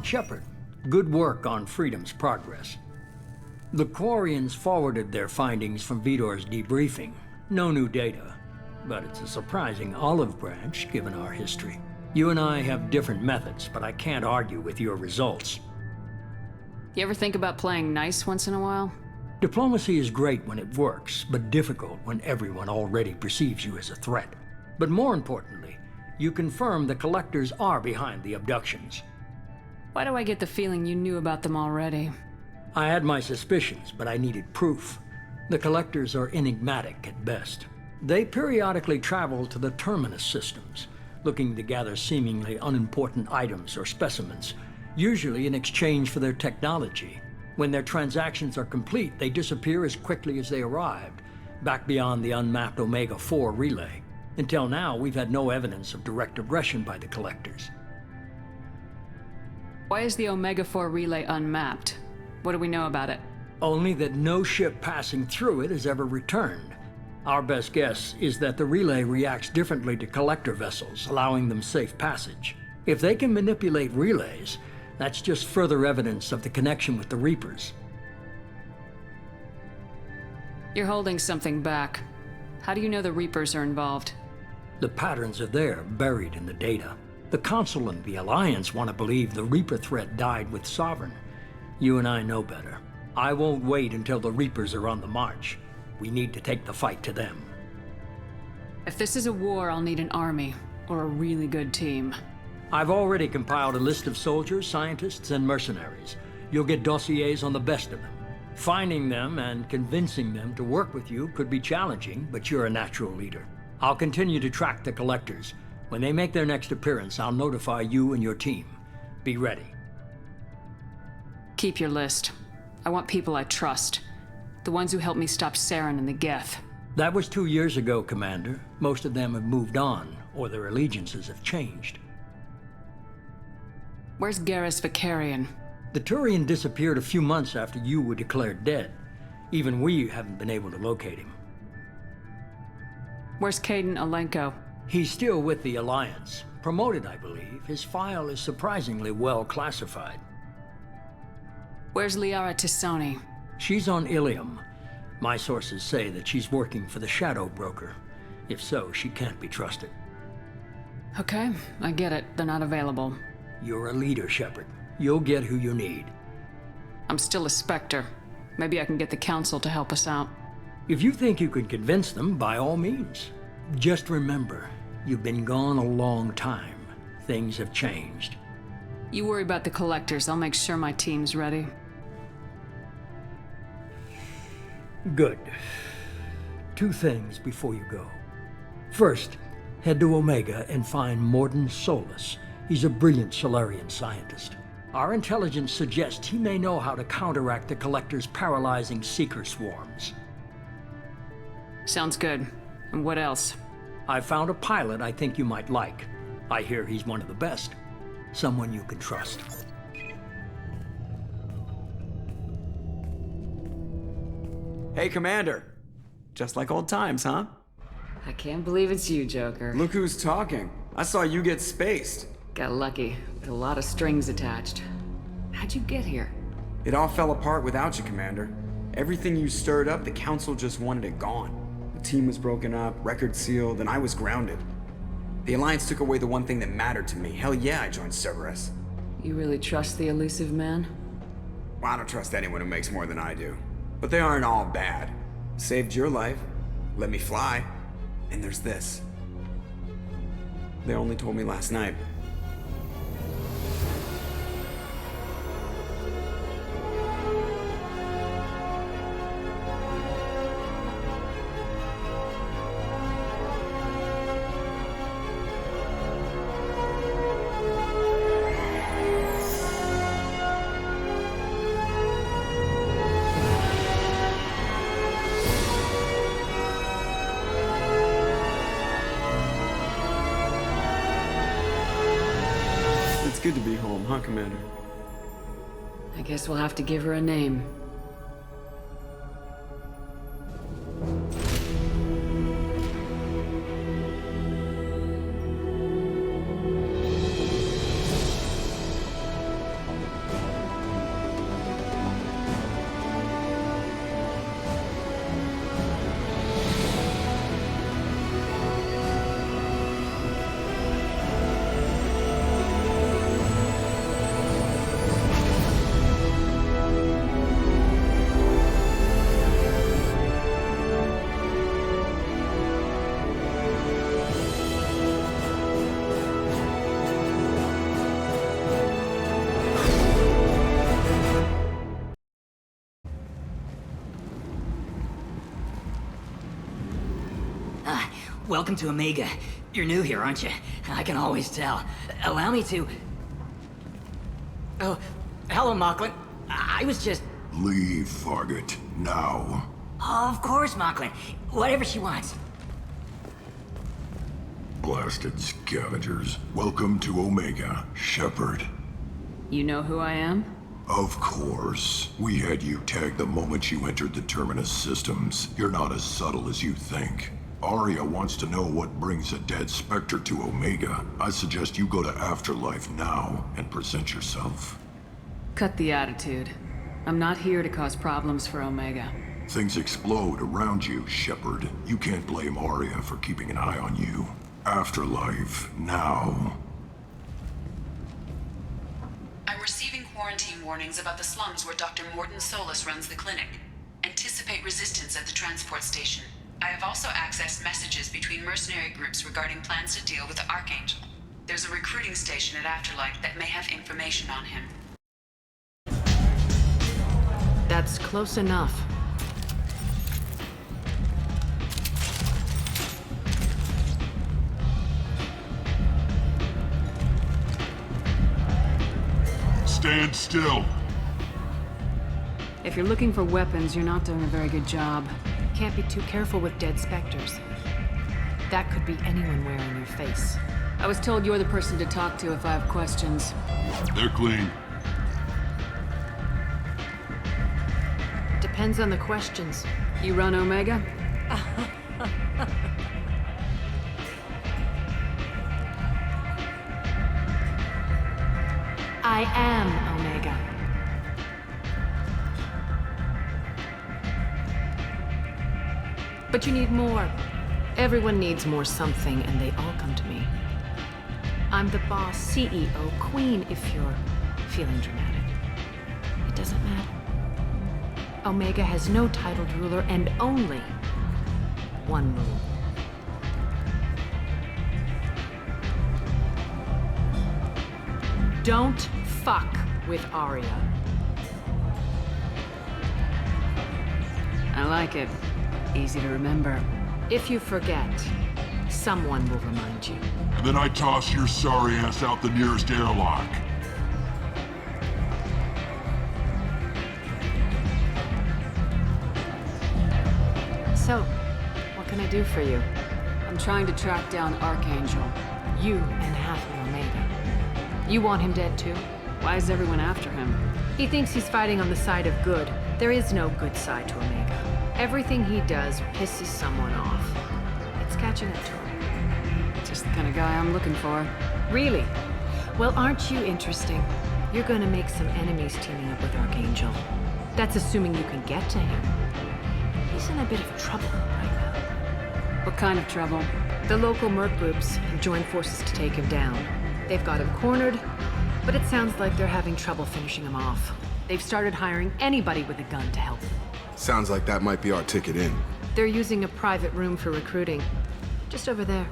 Shepard, good work on Freedom's progress. The Quarians forwarded their findings from Vidor's debriefing. No new data, but it's a surprising olive branch given our history. You and I have different methods, but I can't argue with your results. You ever think about playing nice once in a while? Diplomacy is great when it works, but difficult when everyone already perceives you as a threat. But more importantly, you confirm the Collectors are behind the abductions. Why do I get the feeling you knew about them already? I had my suspicions, but I needed proof. The Collectors are enigmatic at best. They periodically travel to the Terminus systems, looking to gather seemingly unimportant items or specimens, usually in exchange for their technology. When their transactions are complete, they disappear as quickly as they arrived, back beyond the unmapped Omega-4 relay. Until now, we've had no evidence of direct aggression by the Collectors. Why is the Omega-4 relay unmapped? What do we know about it? Only that no ship passing through it has ever returned. Our best guess is that the relay reacts differently to Collector vessels, allowing them safe passage. If they can manipulate relays, that's just further evidence of the connection with the Reapers. You're holding something back. How do you know the Reapers are involved? The patterns are there, buried in the data. The Council and the Alliance want to believe the Reaper threat died with Sovereign. You and I know better. I won't wait until the Reapers are on the march. We need to take the fight to them. If this is a war, I'll need an army, or a really good team. I've already compiled a list of soldiers, scientists, and mercenaries. You'll get dossiers on the best of them. Finding them and convincing them to work with you could be challenging, but you're a natural leader. I'll continue to track the Collectors. When they make their next appearance, I'll notify you and your team. Be ready. Keep your list. I want people I trust. The ones who helped me stop Saren and the Geth. That was 2 years ago, Commander. Most of them have moved on, or their allegiances have changed. Where's Garrus Vakarian? The Turian disappeared a few months after you were declared dead. Even we haven't been able to locate him. Where's Caden Alenko? He's still with the Alliance. Promoted, I believe. His file is surprisingly well classified. Where's Liara Tisoni? She's on Ilium. My sources say that she's working for the Shadow Broker. If so, she can't be trusted. Okay, I get it. They're not available. You're a leader, Shepard. You'll get who you need. I'm still a Spectre. Maybe I can get the Council to help us out. If you think you can convince them, by all means. Just remember, you've been gone a long time. Things have changed. You worry about the Collectors. I'll make sure my team's ready. Good. 2 things before you go. First, head to Omega and find Morden Solus. He's a brilliant Solarian scientist. Our intelligence suggests he may know how to counteract the Collector's paralyzing Seeker swarms. Sounds good. And what else? I found a pilot I think you might like. I hear he's one of the best. Someone you can trust. Hey, Commander. Just like old times, huh? I can't believe it's you, Joker. Look who's talking. I saw you get spaced. Got lucky, with a lot of strings attached. How'd you get here? It all fell apart without you, Commander. Everything you stirred up, the Council just wanted it gone. The team was broken up, record sealed, and I was grounded. The Alliance took away the one thing that mattered to me. Hell yeah, I joined Cerberus. You really trust the elusive man? Well, I don't trust anyone who makes more than I do. But they aren't all bad. Saved your life, let me fly, and there's this. They only told me last night. Good to be home, huh, Commander? I guess we'll have to give her a name. welcome to Omega. You're new here, aren't you? I can always tell. Allow me to... Oh, hello, Mocklin. I was just... Leave, Fargate, now. Of course, Mocklin. Whatever she wants. Blasted scavengers. Welcome to Omega, Shepard. You know who I am? Of course. We had you tagged the moment you entered the Terminus systems. You're not as subtle as you think. Arya wants to know what brings a dead Spectre to Omega. I suggest you go to Afterlife now and present yourself. Cut the attitude. I'm not here to cause problems for Omega. Things explode around you, Shepard. You can't blame Arya for keeping an eye on you. Afterlife, now. I'm receiving quarantine warnings about the slums where Dr. Morton Solus runs the clinic. Anticipate resistance at the transport station. I have also accessed messages between mercenary groups regarding plans to deal with the Archangel. There's a recruiting station at Afterlife that may have information on him. That's close enough. Stand still. If you're looking for weapons, you're not doing a very good job. Can't be too careful with dead specters. That could be anyone wearing your face. I was told you're the person to talk to if I have questions. They're clean. Depends on the questions. You run Omega? I am Omega. But you need more. Everyone needs more something, and they all come to me. I'm the boss, CEO, queen, if you're feeling dramatic. It doesn't matter. Omega has no titled ruler and only one rule. Don't fuck with Arya. I like it. Easy to remember. If you forget, someone will remind you. And then I toss your sorry ass out the nearest airlock. So, what can I do for you? I'm trying to track down Archangel. You and half of Omega. You want him dead too? Why is everyone after him? He thinks he's fighting on the side of good. There is no good side to Omega. Everything he does pisses someone off. It's catching up to him. Just the kind of guy I'm looking for. Really? Well, aren't you interesting? You're gonna make some enemies teaming up with Archangel. That's assuming you can get to him. He's in a bit of trouble right now. What kind of trouble? The local merc groups have joined forces to take him down. They've got him cornered, but it sounds like they're having trouble finishing him off. They've started hiring anybody with a gun to help them. Sounds like that might be our ticket in. They're using a private room for recruiting. Just over there.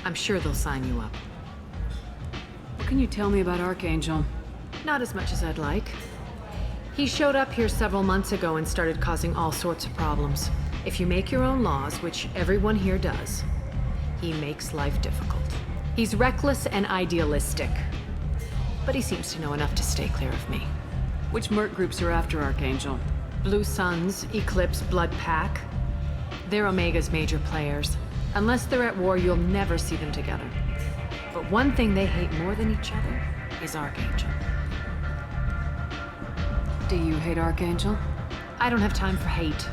I'm sure they'll sign you up. What can you tell me about Archangel? Not as much as I'd like. He showed up here several months ago and started causing all sorts of problems. If you make your own laws, which everyone here does, he makes life difficult. He's reckless and idealistic. But he seems to know enough to stay clear of me. Which merc groups are after Archangel? Blue Suns, Eclipse, Blood Pack. They're Omega's major players. Unless they're at war, you'll never see them together. But one thing they hate more than each other is Archangel. Do you hate Archangel? I don't have time for hate,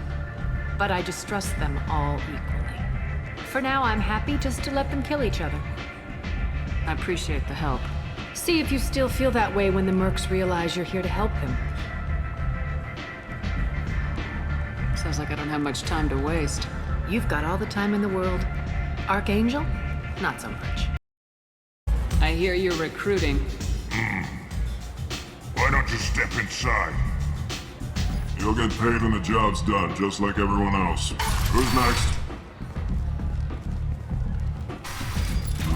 but I distrust them all equally. For now, I'm happy just to let them kill each other. I appreciate the help. See if you still feel that way when the mercs realize you're here to help him. Sounds like I don't have much time to waste. You've got all the time in the world. Archangel? Not so much. I hear you're recruiting. Why don't you step inside? You'll get paid when the job's done, just like everyone else. Who's next?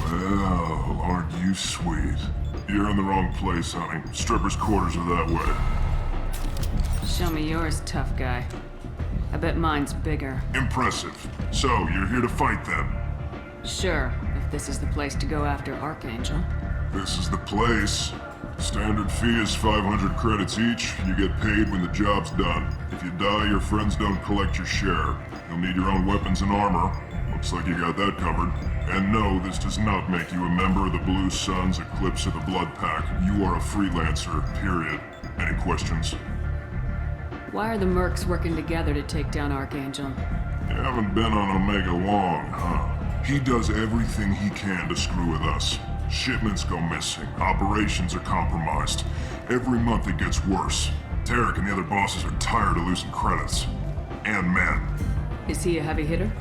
Well, aren't you sweet? You're in the wrong place, honey. Strippers' quarters are that way. Show me yours, tough guy. I bet mine's bigger. Impressive. So, you're here to fight them? Sure, if this is the place to go after Archangel. This is the place. Standard fee is 500 credits each. You get paid when the job's done. If you die, your friends don't collect your share. You'll need your own weapons and armor. Looks like you got that covered. And no, this does not make you a member of the Blue Suns, Eclipse, or the Blood Pack. You are a freelancer, period. Any questions? Why are the mercs working together to take down Archangel? You haven't been on Omega long, huh? He does everything he can to screw with us. Shipments go missing, operations are compromised. Every month it gets worse. Tarek and the other bosses are tired of losing credits. And men. Is he a heavy hitter?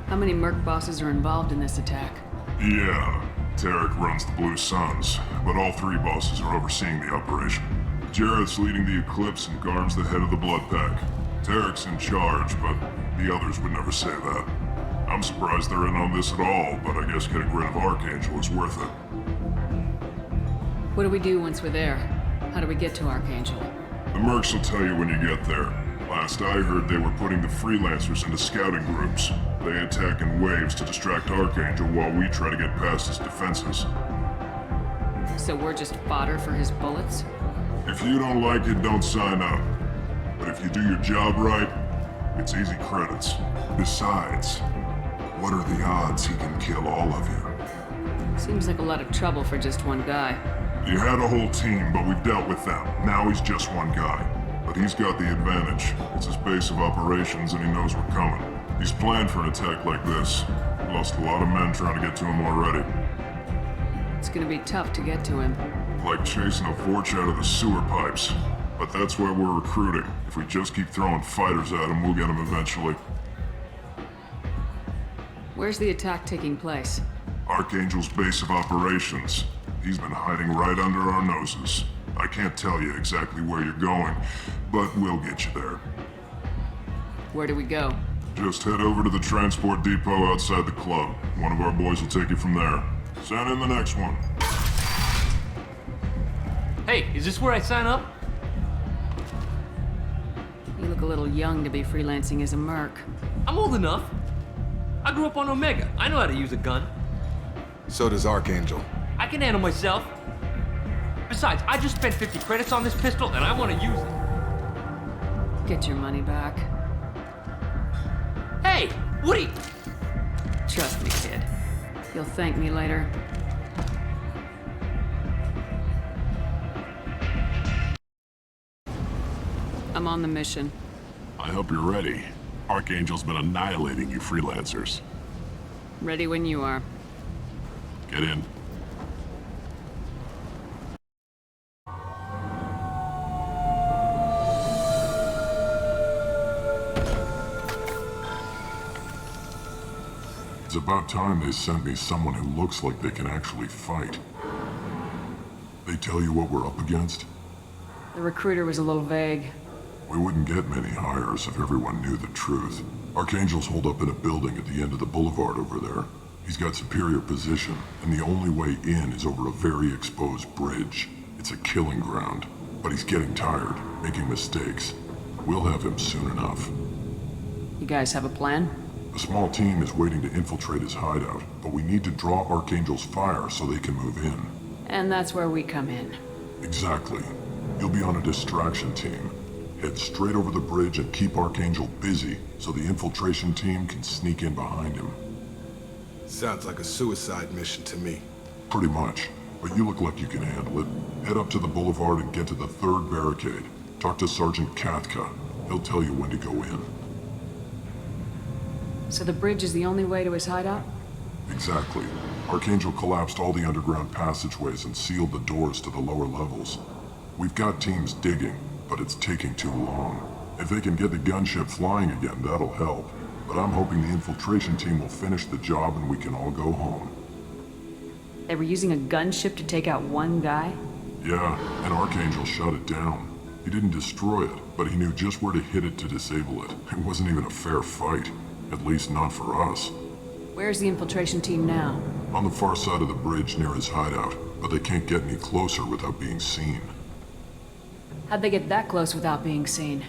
How many merc bosses are involved in this attack? Yeah, Tarek runs the Blue Suns, but all three bosses are overseeing the operation. Jarrett's leading the Eclipse and Garm's the head of the Blood Pack. Tarek's in charge, but the others would never say that. I'm surprised they're in on this at all, but I guess getting rid of Archangel is worth it. What do we do once we're there? How do we get to Archangel? The mercs will tell you when you get there. Last I heard, they were putting the freelancers into scouting groups. They attack in waves to distract Archangel while we try to get past his defenses. So we're just fodder for his bullets? If you don't like it, don't sign up. But if you do your job right, it's easy credits. Besides, what are the odds he can kill all of you? Seems like a lot of trouble for just one guy. You had a whole team, but we've dealt with them. Now he's just one guy. But he's got the advantage. It's his base of operations and he knows we're coming. He's planned for an attack like this. Lost a lot of men trying to get to him already. It's gonna be tough to get to him. Like chasing a Vorch out of the sewer pipes. But that's why we're recruiting. If we just keep throwing fighters at him, we'll get him eventually. Where's the attack taking place? Archangel's base of operations. He's been hiding right under our noses. I can't tell you exactly where you're going, but we'll get you there. Where do we go? Just head over to the transport depot outside the club. One of our boys will take you from there. Send in the next one. Hey, is this where I sign up? You look a little young to be freelancing as a merc. I'm old enough. I grew up on Omega. I know how to use a gun. So does Archangel. I can handle myself. Besides, I just spent 50 credits on this pistol and I want to use it. Get your money back. Hey, Woody! Trust me, kid. You'll thank me later. I'm on the mission. I hope you're ready. Archangel's been annihilating you freelancers. Ready when you are. Get in. It's about time they sent me someone who looks like they can actually fight. They tell you what we're up against? The recruiter was a little vague. We wouldn't get many hires if everyone knew the truth. Archangel's holed up in a building at the end of the boulevard over there. He's got superior position, and the only way in is over a very exposed bridge. It's a killing ground, but he's getting tired, making mistakes. We'll have him soon enough. You guys have a plan? A small team is waiting to infiltrate his hideout, but we need to draw Archangel's fire so they can move in. And that's where we come in. Exactly. You'll be on a distraction team. Head straight over the bridge and keep Archangel busy so the infiltration team can sneak in behind him. Sounds like a suicide mission to me. Pretty much, but you look like you can handle it. Head up to the boulevard and get to the third barricade. Talk to Sergeant Katka. He'll tell you when to go in. So the bridge is the only way to his hideout? Exactly. Archangel collapsed all the underground passageways and sealed the doors to the lower levels. We've got teams digging, but it's taking too long. If they can get the gunship flying again, that'll help. But I'm hoping the infiltration team will finish the job and we can all go home. They were using a gunship to take out one guy? Yeah, and Archangel shut it down. He didn't destroy it, but he knew just where to hit it to disable it. It wasn't even a fair fight. At least not for us. Where's the infiltration team now? On the far side of the bridge near his hideout, but they can't get any closer without being seen. How'd they get that close without being seen?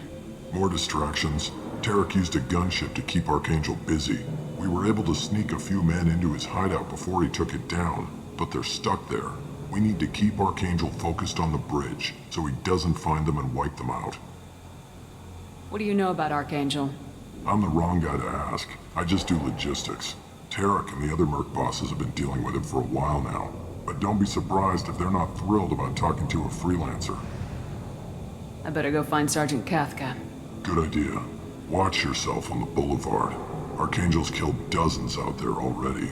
More distractions. Tarek used a gunship to keep Archangel busy. We We were able to sneak a few men into his hideout before he took it down, but they're stuck there. We need to keep Archangel focused on the bridge, so he doesn't find them and wipe them out. What do you know about Archangel? I'm the wrong guy to ask. I just do logistics. Tarek and the other merc bosses have been dealing with him for a while now. But don't be surprised if they're not thrilled about talking to a freelancer. I better go find Sergeant Kathka. Good idea. Watch yourself on the boulevard. Archangel's killed dozens out there already.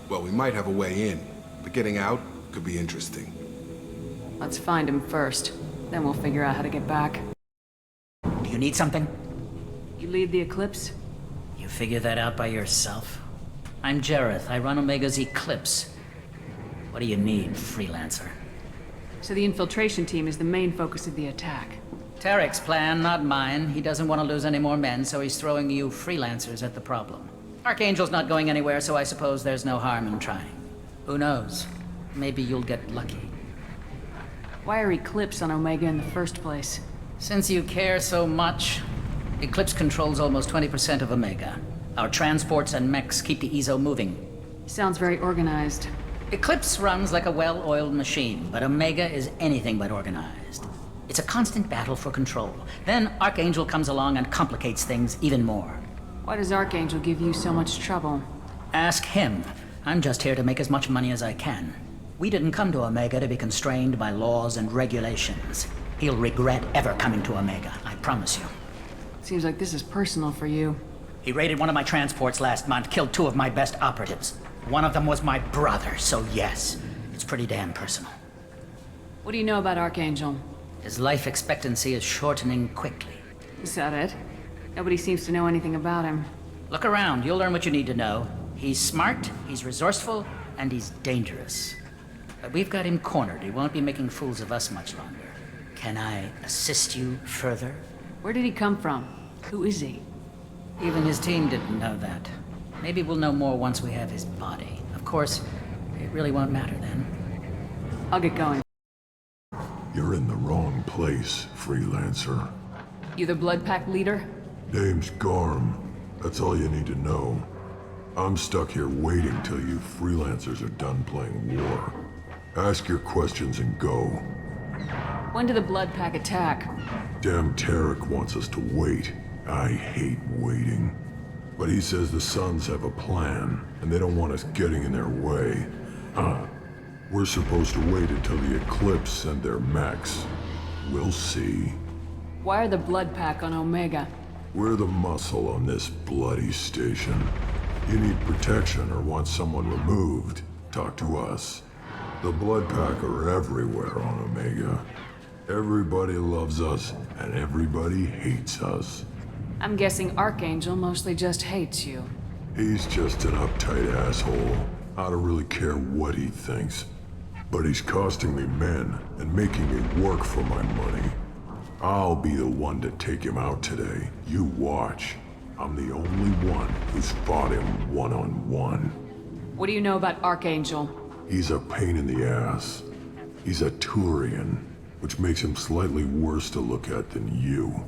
Well, we might have a way in, but getting out could be interesting. Let's find him first. Then we'll figure out how to get back. Do you need something? You lead the Eclipse? You figure that out by yourself? I'm Jareth. I run Omega's Eclipse. What do you need, freelancer? So the infiltration team is the main focus of the attack. Tarek's plan, not mine. He doesn't want to lose any more men, so he's throwing you freelancers at the problem. Archangel's not going anywhere, so I suppose there's no harm in trying. Who knows? Maybe you'll get lucky. Why are Eclipse on Omega in the first place? Since you care so much, Eclipse controls almost 20% of Omega. Our transports and mechs keep the EZO moving. Sounds very organized. Eclipse runs like a well-oiled machine, but Omega is anything but organized. It's a constant battle for control. Then Archangel comes along and complicates things even more. Why does Archangel give you so much trouble? Ask him. I'm just here to make as much money as I can. We didn't come to Omega to be constrained by laws and regulations. He'll regret ever coming to Omega, I promise you. Seems like this is personal for you. He raided one of my transports last month, killed 2 of my best operatives. One of them was my brother, so yes, it's pretty damn personal. What do you know about Archangel? His life expectancy is shortening quickly. Is that it? Nobody seems to know anything about him. Look around, you'll learn what you need to know. He's smart, he's resourceful, and he's dangerous. But we've got him cornered. He won't be making fools of us much longer. Can I assist you further? Where did he come from? Who is he? Even his team didn't know that. Maybe we'll know more once we have his body. Of course, it really won't matter then. I'll get going. You're in the wrong place, freelancer. You the Blood Pack leader? Name's Garm. That's all you need to know. I'm stuck here waiting till you freelancers are done playing war. Ask your questions and go. When did the Blood Pack attack? Damn Tarek wants us to wait. I hate waiting. But he says the Suns have a plan, and they don't want us getting in their way. We're supposed to wait until the Eclipse send their mechs. We'll see. Why are the Blood Pack on Omega? We're the muscle on this bloody station. You need protection or want someone removed, talk to us. The Blood Pack are everywhere on Omega. Everybody loves us, and everybody hates us. I'm guessing Archangel mostly just hates you. He's just an uptight asshole. I don't really care what he thinks. But he's costing me men and making me work for my money. I'll be the one to take him out today. You watch. I'm the only one who's fought him one-on-one. What do you know about Archangel? He's a pain in the ass. He's a Turian, which makes him slightly worse to look at than you.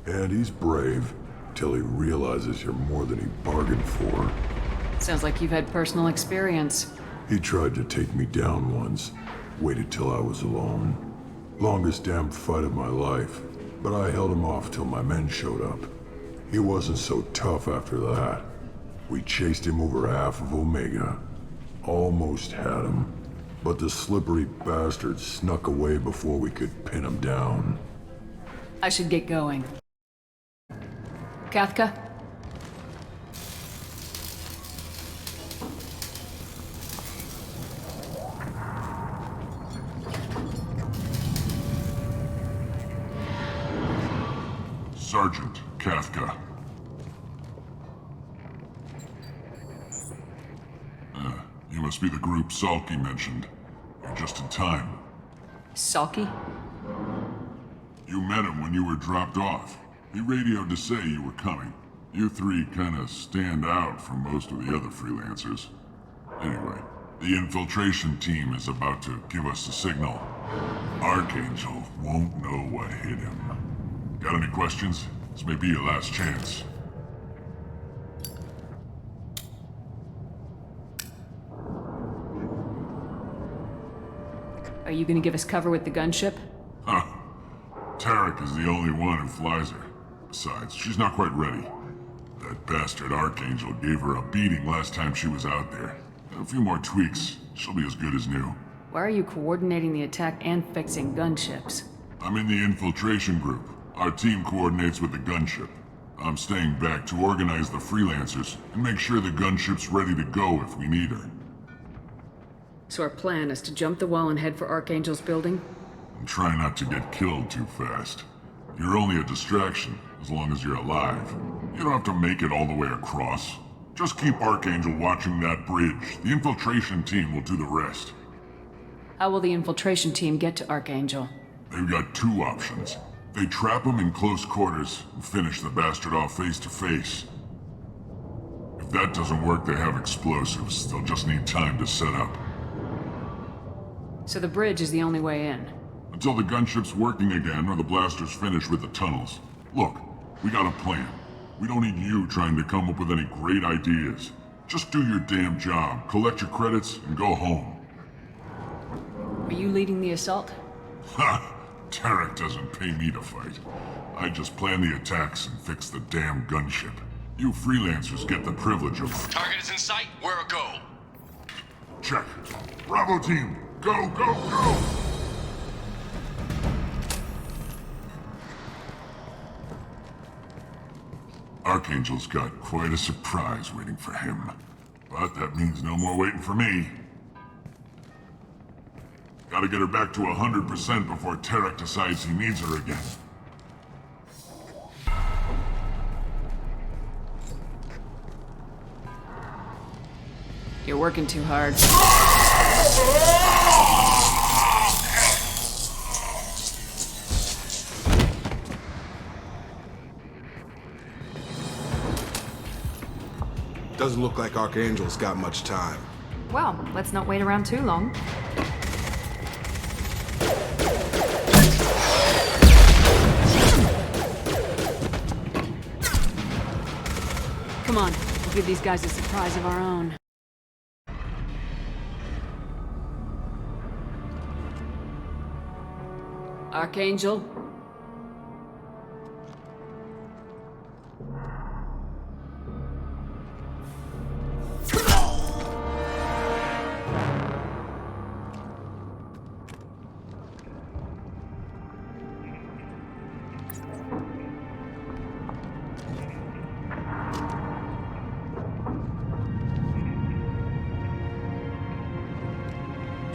And he's brave, till he realizes you're more than he bargained for. Sounds like you've had personal experience. He tried to take me down once, waited till I was alone. Longest damn fight of my life, but I held him off till my men showed up. He wasn't so tough after that. We chased him over half of Omega. Almost had him, but the slippery bastard snuck away before we could pin him down. I should get going. Kathka? Sergeant Kathka. You must be the group Salky mentioned. You're just in time. Salky? You met him when you were dropped off. He radioed to say you were coming. You 3 kinda stand out from most of the other freelancers. Anyway, the infiltration team is about to give us a signal. Archangel won't know what hit him. Got any questions? This may be your last chance. Are you gonna give us cover with the gunship? Huh. Tarek is the only one who flies her. Besides, she's not quite ready. That bastard Archangel gave her a beating last time she was out there. A few more tweaks, she'll be as good as new. Why are you coordinating the attack and fixing gunships? I'm in the infiltration group. Our team coordinates with the gunship. I'm staying back to organize the freelancers and make sure the gunship's ready to go if we need her. So our plan is to jump the wall and head for Archangel's building? And try not to get killed too fast. You're only a distraction, as long as you're alive. You don't have to make it all the way across. Just keep Archangel watching that bridge. The infiltration team will do the rest. How will the infiltration team get to Archangel? They've got two options. They trap him in close quarters and finish the bastard off face to face. If that doesn't work, they have explosives. They'll just need time to set up. So the bridge is the only way in? Until the gunship's working again or the blasters finish with the tunnels. Look, we got a plan. We don't need you trying to come up with any great ideas. Just do your damn job, collect your credits, and go home. Are you leading the assault? Ha! Tarek doesn't pay me to fight. I just plan the attacks and fix the damn gunship. You freelancers get the privilege of... Target is in sight. Where a go? Check. Bravo team, go, go, go! Archangel's got quite a surprise waiting for him. But that means no more waiting for me. Gotta get her back to 100% before Tarek decides he needs her again. You're working too hard. Doesn't look like Archangel's got much time. Well, let's not wait around too long. Come on, we'll give these guys a surprise of our own. Archangel?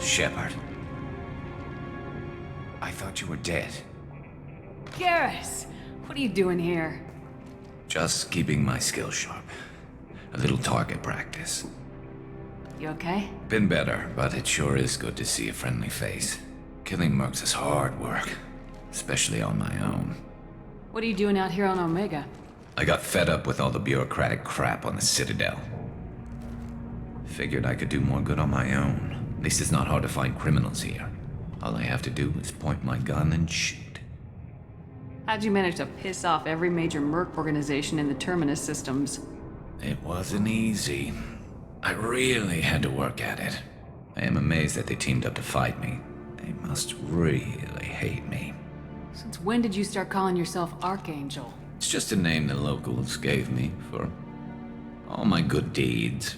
Shepard. I thought you were dead. Garrus! What are you doing here? Just keeping my skills sharp. A little target practice. You okay? Been better, but it sure is good to see a friendly face. Killing mercs is hard work, especially on my own. What are you doing out here on Omega? I got fed up with all the bureaucratic crap on the Citadel. Figured I could do more good on my own. At least it's not hard to find criminals here. All I have to do is point my gun and shoot. How'd you manage to piss off every major merc organization in the Terminus systems? It wasn't easy. I really had to work at it. I am amazed that they teamed up to fight me. They must really hate me. Since when did you start calling yourself Archangel? It's just a name the locals gave me for all my good deeds.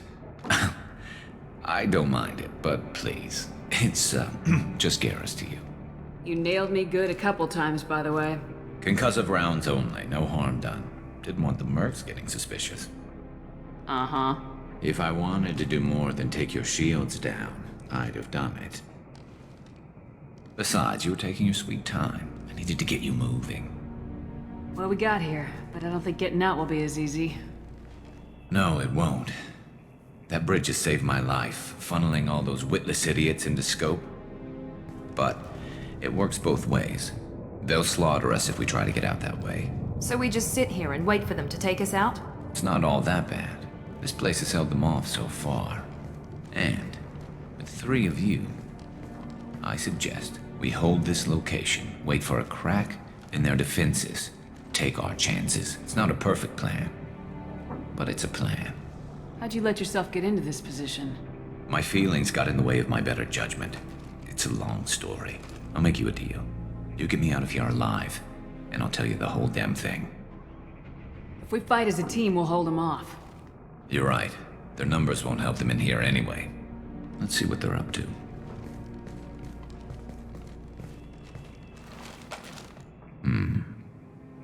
I don't mind it, but please, it's just Garrus to you. You nailed me good a couple times, by the way. Concussive rounds only, no harm done. Didn't want the mercs getting suspicious. Uh-huh. If I wanted to do more than take your shields down, I'd have done it. Besides, you were taking your sweet time. I needed to get you moving. Well, we got here, but I don't think getting out will be as easy. No, it won't. That bridge has saved my life, funneling all those witless idiots into scope. But it works both ways. They'll slaughter us if we try to get out that way. So we just sit here and wait for them to take us out? It's not all that bad. This place has held them off so far. And with 3 of you, I suggest we hold this location, wait for a crack in their defenses, take our chances. It's not a perfect plan, but it's a plan. How'd you let yourself get into this position? My feelings got in the way of my better judgment. It's a long story. I'll make you a deal. You get me out of here alive, and I'll tell you the whole damn thing. If we fight as a team, we'll hold them off. You're right. Their numbers won't help them in here anyway. Let's see what they're up to.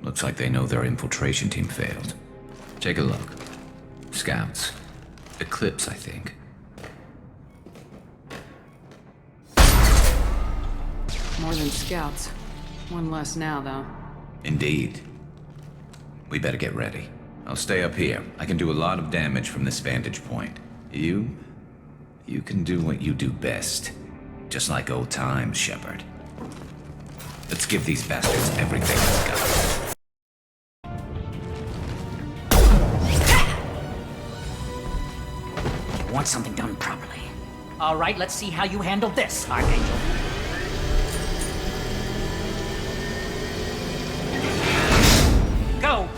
Looks like they know their infiltration team failed. Take a look. Scouts. Eclipse, I think. More than scouts. One less now, though. Indeed. We better get ready. I'll stay up here. I can do a lot of damage from this vantage point. You can do what you do best. Just like old times, Shepard. Let's give these bastards everything they've got. You want something done properly. All right, let's see how you handle this, Archangel. Go!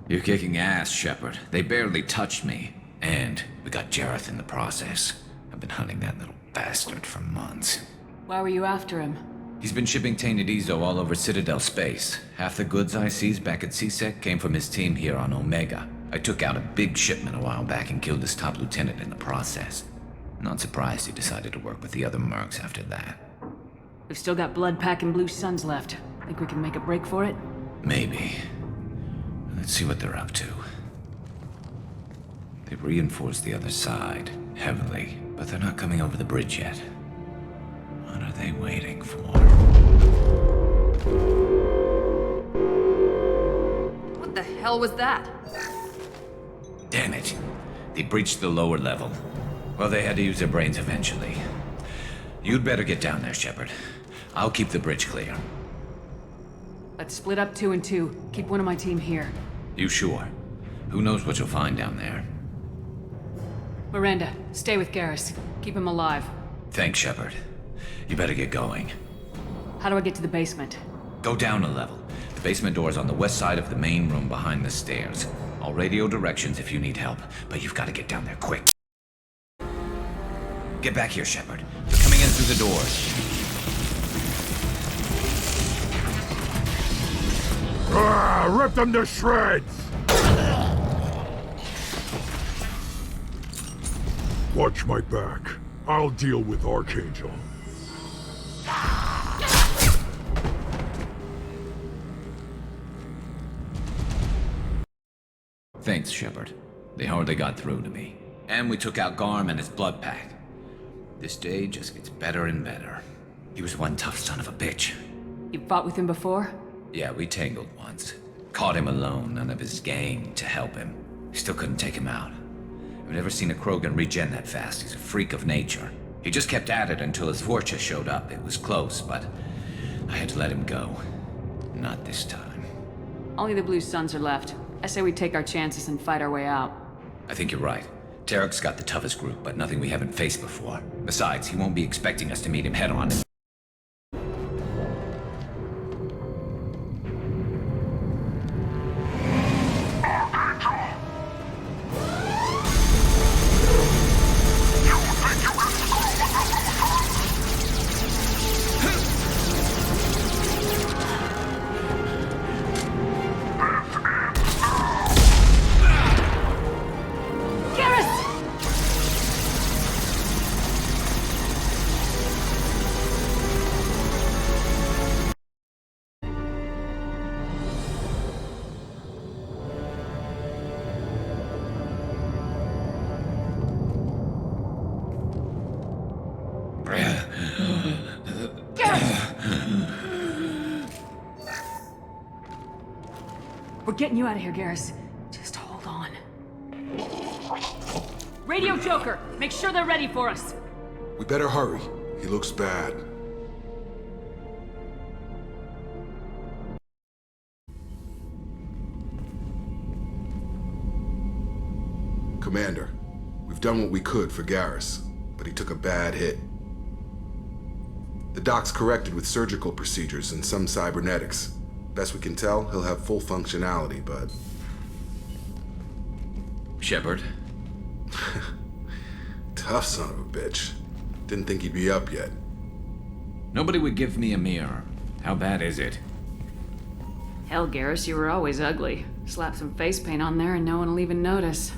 You're kicking ass, Shepard. They barely touched me. And we got Jareth in the process. I've been hunting that little bastard for months. Why were you after him? He's been shipping tainted Ezo all over Citadel space. Half the goods I seized back at CSEC came from his team here on Omega. I took out a big shipment a while back and killed his top lieutenant in the process. Not surprised he decided to work with the other mercs after that. We've still got blood pack and blue suns left. Think we can make a break for it? Maybe. Let's see what they're up to. They've reinforced the other side, heavily, but they're not coming over the bridge yet. What are they waiting for? What the hell was that? Damn it. They breached the lower level. Well, they had to use their brains eventually. You'd better get down there, Shepard. I'll keep the bridge clear. Let's split up 2 and 2. Keep one of my team here. You sure? Who knows what you'll find down there? Miranda, stay with Garrus. Keep him alive. Thanks, Shepard. You better get going. How do I get to the basement? Go down a level. The basement door is on the west side of the main room behind the stairs. I'll radio directions if you need help, but you've got to get down there quick. Get back here, Shepard. They're coming in through the doors. Rip them to shreds! Watch my back. I'll deal with Archangel. Thanks, Shepard. They hardly got through to me. And we took out Garm and his blood pack. This day just gets better and better. He was one tough son of a bitch. You fought with him before? Yeah, we tangled once. Caught him alone, none of his gang to help him. Still couldn't take him out. I've never seen a Krogan regen that fast. He's a freak of nature. He just kept at it until his Vorcha showed up. It was close, but I had to let him go. Not this time. Only the blue suns are left. I say we take our chances and fight our way out. I think you're right. Tarek's got the toughest group, but nothing we haven't faced before. Besides, he won't be expecting us to meet him head-on. We're getting you out of here, Garrus. Just hold on. Radio Joker, make sure they're ready for us. We better hurry. He looks bad. Commander, we've done what we could for Garrus, but he took a bad hit. The doc's corrected with surgical procedures and some cybernetics. Best we can tell, he'll have full functionality, but... Shepard, Tough son of a bitch. Didn't think he'd be up yet. Nobody would give me a mirror. How bad is it? Hell, Garrus, you were always ugly. Slap some face paint on there and no one will even notice.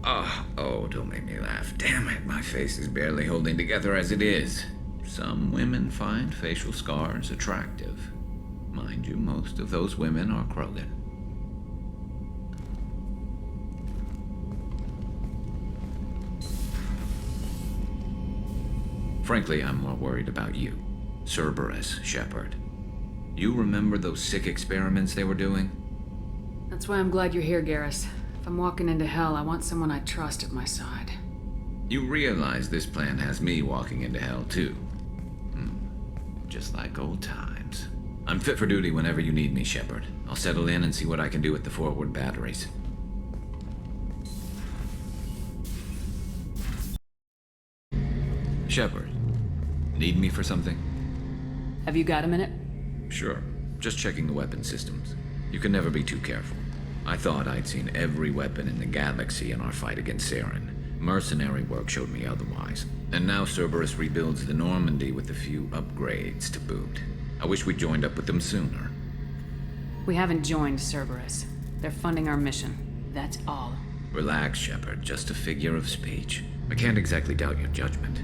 Oh, don't make me laugh. Damn it, my face is barely holding together as it is. Some women find facial scars attractive. Mind you, most of those women are Krogan. Frankly, I'm more worried about you. Cerberus, Shepard. You remember those sick experiments they were doing? That's why I'm glad you're here, Garrus. If I'm walking into hell, I want someone I trust at my side. You realize this plan has me walking into hell, too. Just like old times. I'm fit for duty whenever you need me, Shepard. I'll settle in and see what I can do with the forward batteries. Shepard, need me for something? Have you got a minute? Sure. Just checking the weapon systems. You can never be too careful. I thought I'd seen every weapon in the galaxy in our fight against Saren. Mercenary work showed me otherwise. And now Cerberus rebuilds the Normandy with a few upgrades to boot. I wish we'd joined up with them sooner. We haven't joined Cerberus. They're funding our mission. That's all. Relax, Shepard. Just a figure of speech. I can't exactly doubt your judgment.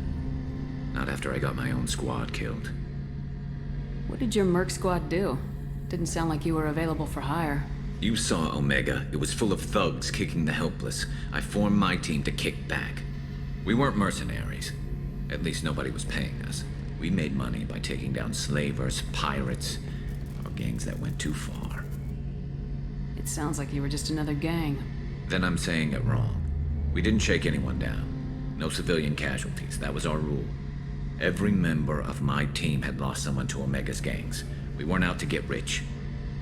Not after I got my own squad killed. What did your Merc squad do? Didn't sound like you were available for hire. You saw Omega. It was full of thugs kicking the helpless. I formed my team to kick back. We weren't mercenaries. At least nobody was paying us. We made money by taking down slavers, pirates, or gangs that went too far. It sounds like you were just another gang. Then I'm saying it wrong. We didn't shake anyone down. No civilian casualties. That was our rule. Every member of my team had lost someone to Omega's gangs. We weren't out to get rich.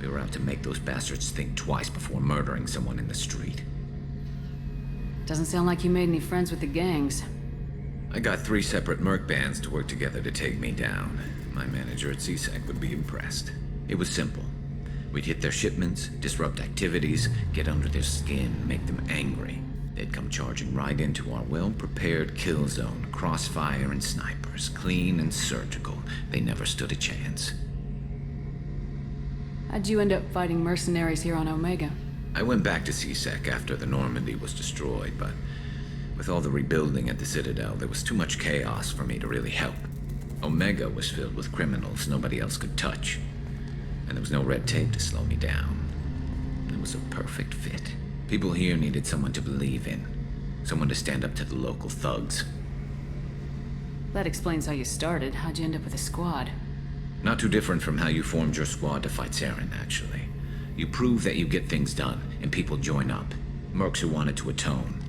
We were out to make those bastards think twice before murdering someone in the street. Doesn't sound like you made any friends with the gangs. I got 3 separate merc bands to work together to take me down. My manager at CSEC would be impressed. It was simple. We'd hit their shipments, disrupt activities, get under their skin, make them angry. They'd come charging right into our well-prepared kill zone, crossfire and snipers, clean and surgical. They never stood a chance. How'd you end up fighting mercenaries here on Omega? I went back to CSEC after the Normandy was destroyed, but with all the rebuilding at the Citadel, there was too much chaos for me to really help. Omega was filled with criminals nobody else could touch, and there was no red tape to slow me down. It was a perfect fit. People here needed someone to believe in, someone to stand up to the local thugs. That explains how you started. How'd you end up with a squad? Not too different from how you formed your squad to fight Saren, actually. You prove that you get things done, and people join up. Mercs who wanted to atone.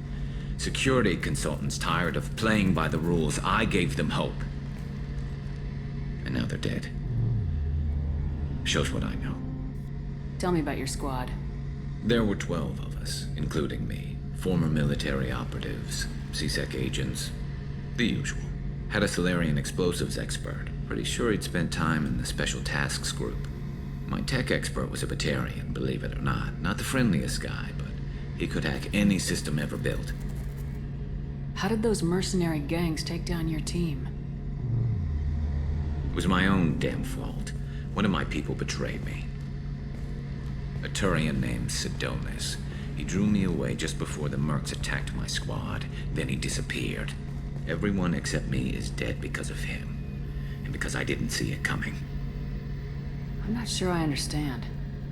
Security consultants tired of playing by the rules. I gave them hope. And now they're dead. Shows what I know. Tell me about your squad. There were 12 of us, including me. Former military operatives, CSEC agents, the usual. Had a Solarian explosives expert. Pretty sure he'd spent time in the Special Tasks Group. My tech expert was a Batarian, believe it or not. Not the friendliest guy, but he could hack any system ever built. How did those mercenary gangs take down your team? It was my own damn fault. One of my people betrayed me. A Turian named Sidonis. He drew me away just before the Mercs attacked my squad. Then he disappeared. Everyone except me is dead because of him. And because I didn't see it coming. I'm not sure I understand.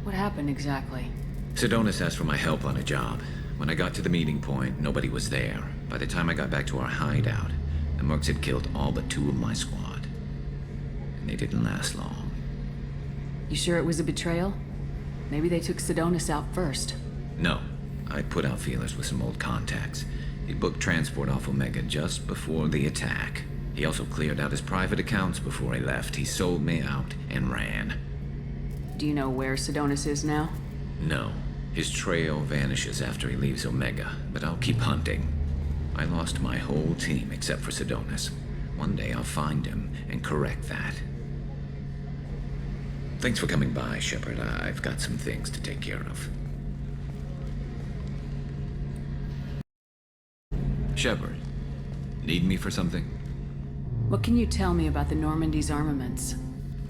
What happened exactly? Sidonis asked for my help on a job. When I got to the meeting point, nobody was there. By the time I got back to our hideout, the Mercs had killed all but 2 of my squad. And they didn't last long. You sure it was a betrayal? Maybe they took Sidonis out first. No. I put out feelers with some old contacts. He booked transport off Omega just before the attack. He also cleared out his private accounts before he left. He sold me out and ran. Do you know where Sidonis is now? No. His trail vanishes after he leaves Omega, but I'll keep hunting. I lost my whole team except for Sidonis. One day I'll find him and correct that. Thanks for coming by, Shepard. I've got some things to take care of. Shepard, need me for something? What can you tell me about the Normandy's armaments?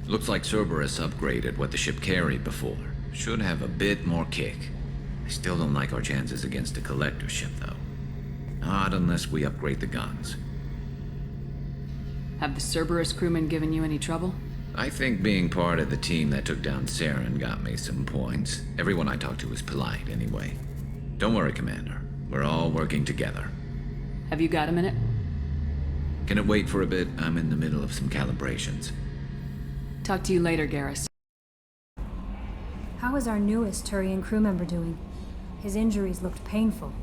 Looks like Cerberus upgraded what the ship carried before. Should have a bit more kick. I still don't like our chances against a collector ship, though. Not unless we upgrade the guns. Have the Cerberus crewmen given you any trouble? I think being part of the team that took down Saren got me some points. Everyone I talked to was polite, anyway. Don't worry, Commander. We're all working together. Have you got a minute? Can it wait for a bit? I'm in the middle of some calibrations. Talk to you later, Garrus. How is our newest Turian crew member doing? His injuries looked painful.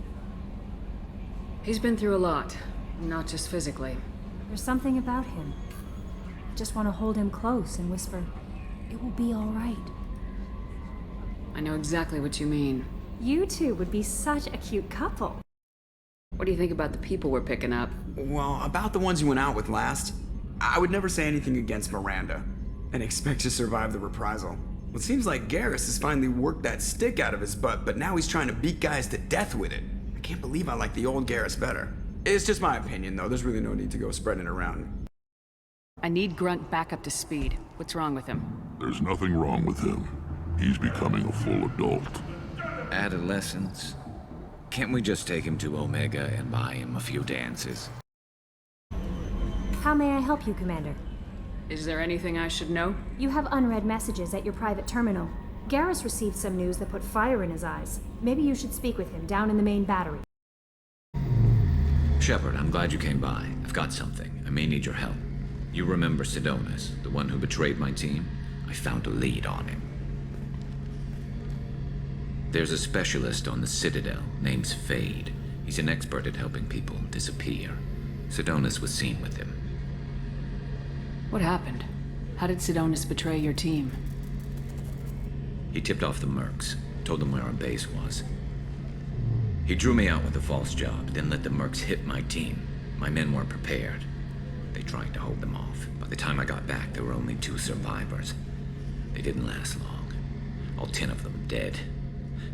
He's been through a lot, not just physically. There's something about him. I just want to hold him close and whisper, "It will be all right." I know exactly what you mean. You two would be such a cute couple. What do you think about the people we're picking up? Well, about the ones you went out with last, I would never say anything against Miranda and expect to survive the reprisal. Well, it seems like Garrus has finally worked that stick out of his butt, but now he's trying to beat guys to death with it. I can't believe I like the old Garrus better. It's just my opinion, though. There's really no need to go spreading it around. I need Grunt back up to speed. What's wrong with him? There's nothing wrong with him. He's becoming a full adult. Adolescence? Can't we just take him to Omega and buy him a few dances? How may I help you, Commander? Is there anything I should know? You have unread messages at your private terminal. Garrus received some news that put fire in his eyes. Maybe you should speak with him down in the main battery. Shepard, I'm glad you came by. I've got something. I may need your help. You remember Sidonus, the one who betrayed my team? I found a lead on him. There's a specialist on the Citadel, name's Fade. He's an expert at helping people disappear. Sidonus was seen with him. What happened? How did Sidonus betray your team? He tipped off the mercs, told them where our base was. He drew me out with a false job, then let the mercs hit my team. My men weren't prepared. They tried to hold them off. By the time I got back, there were only 2 survivors. They didn't last long. All 10 of them dead.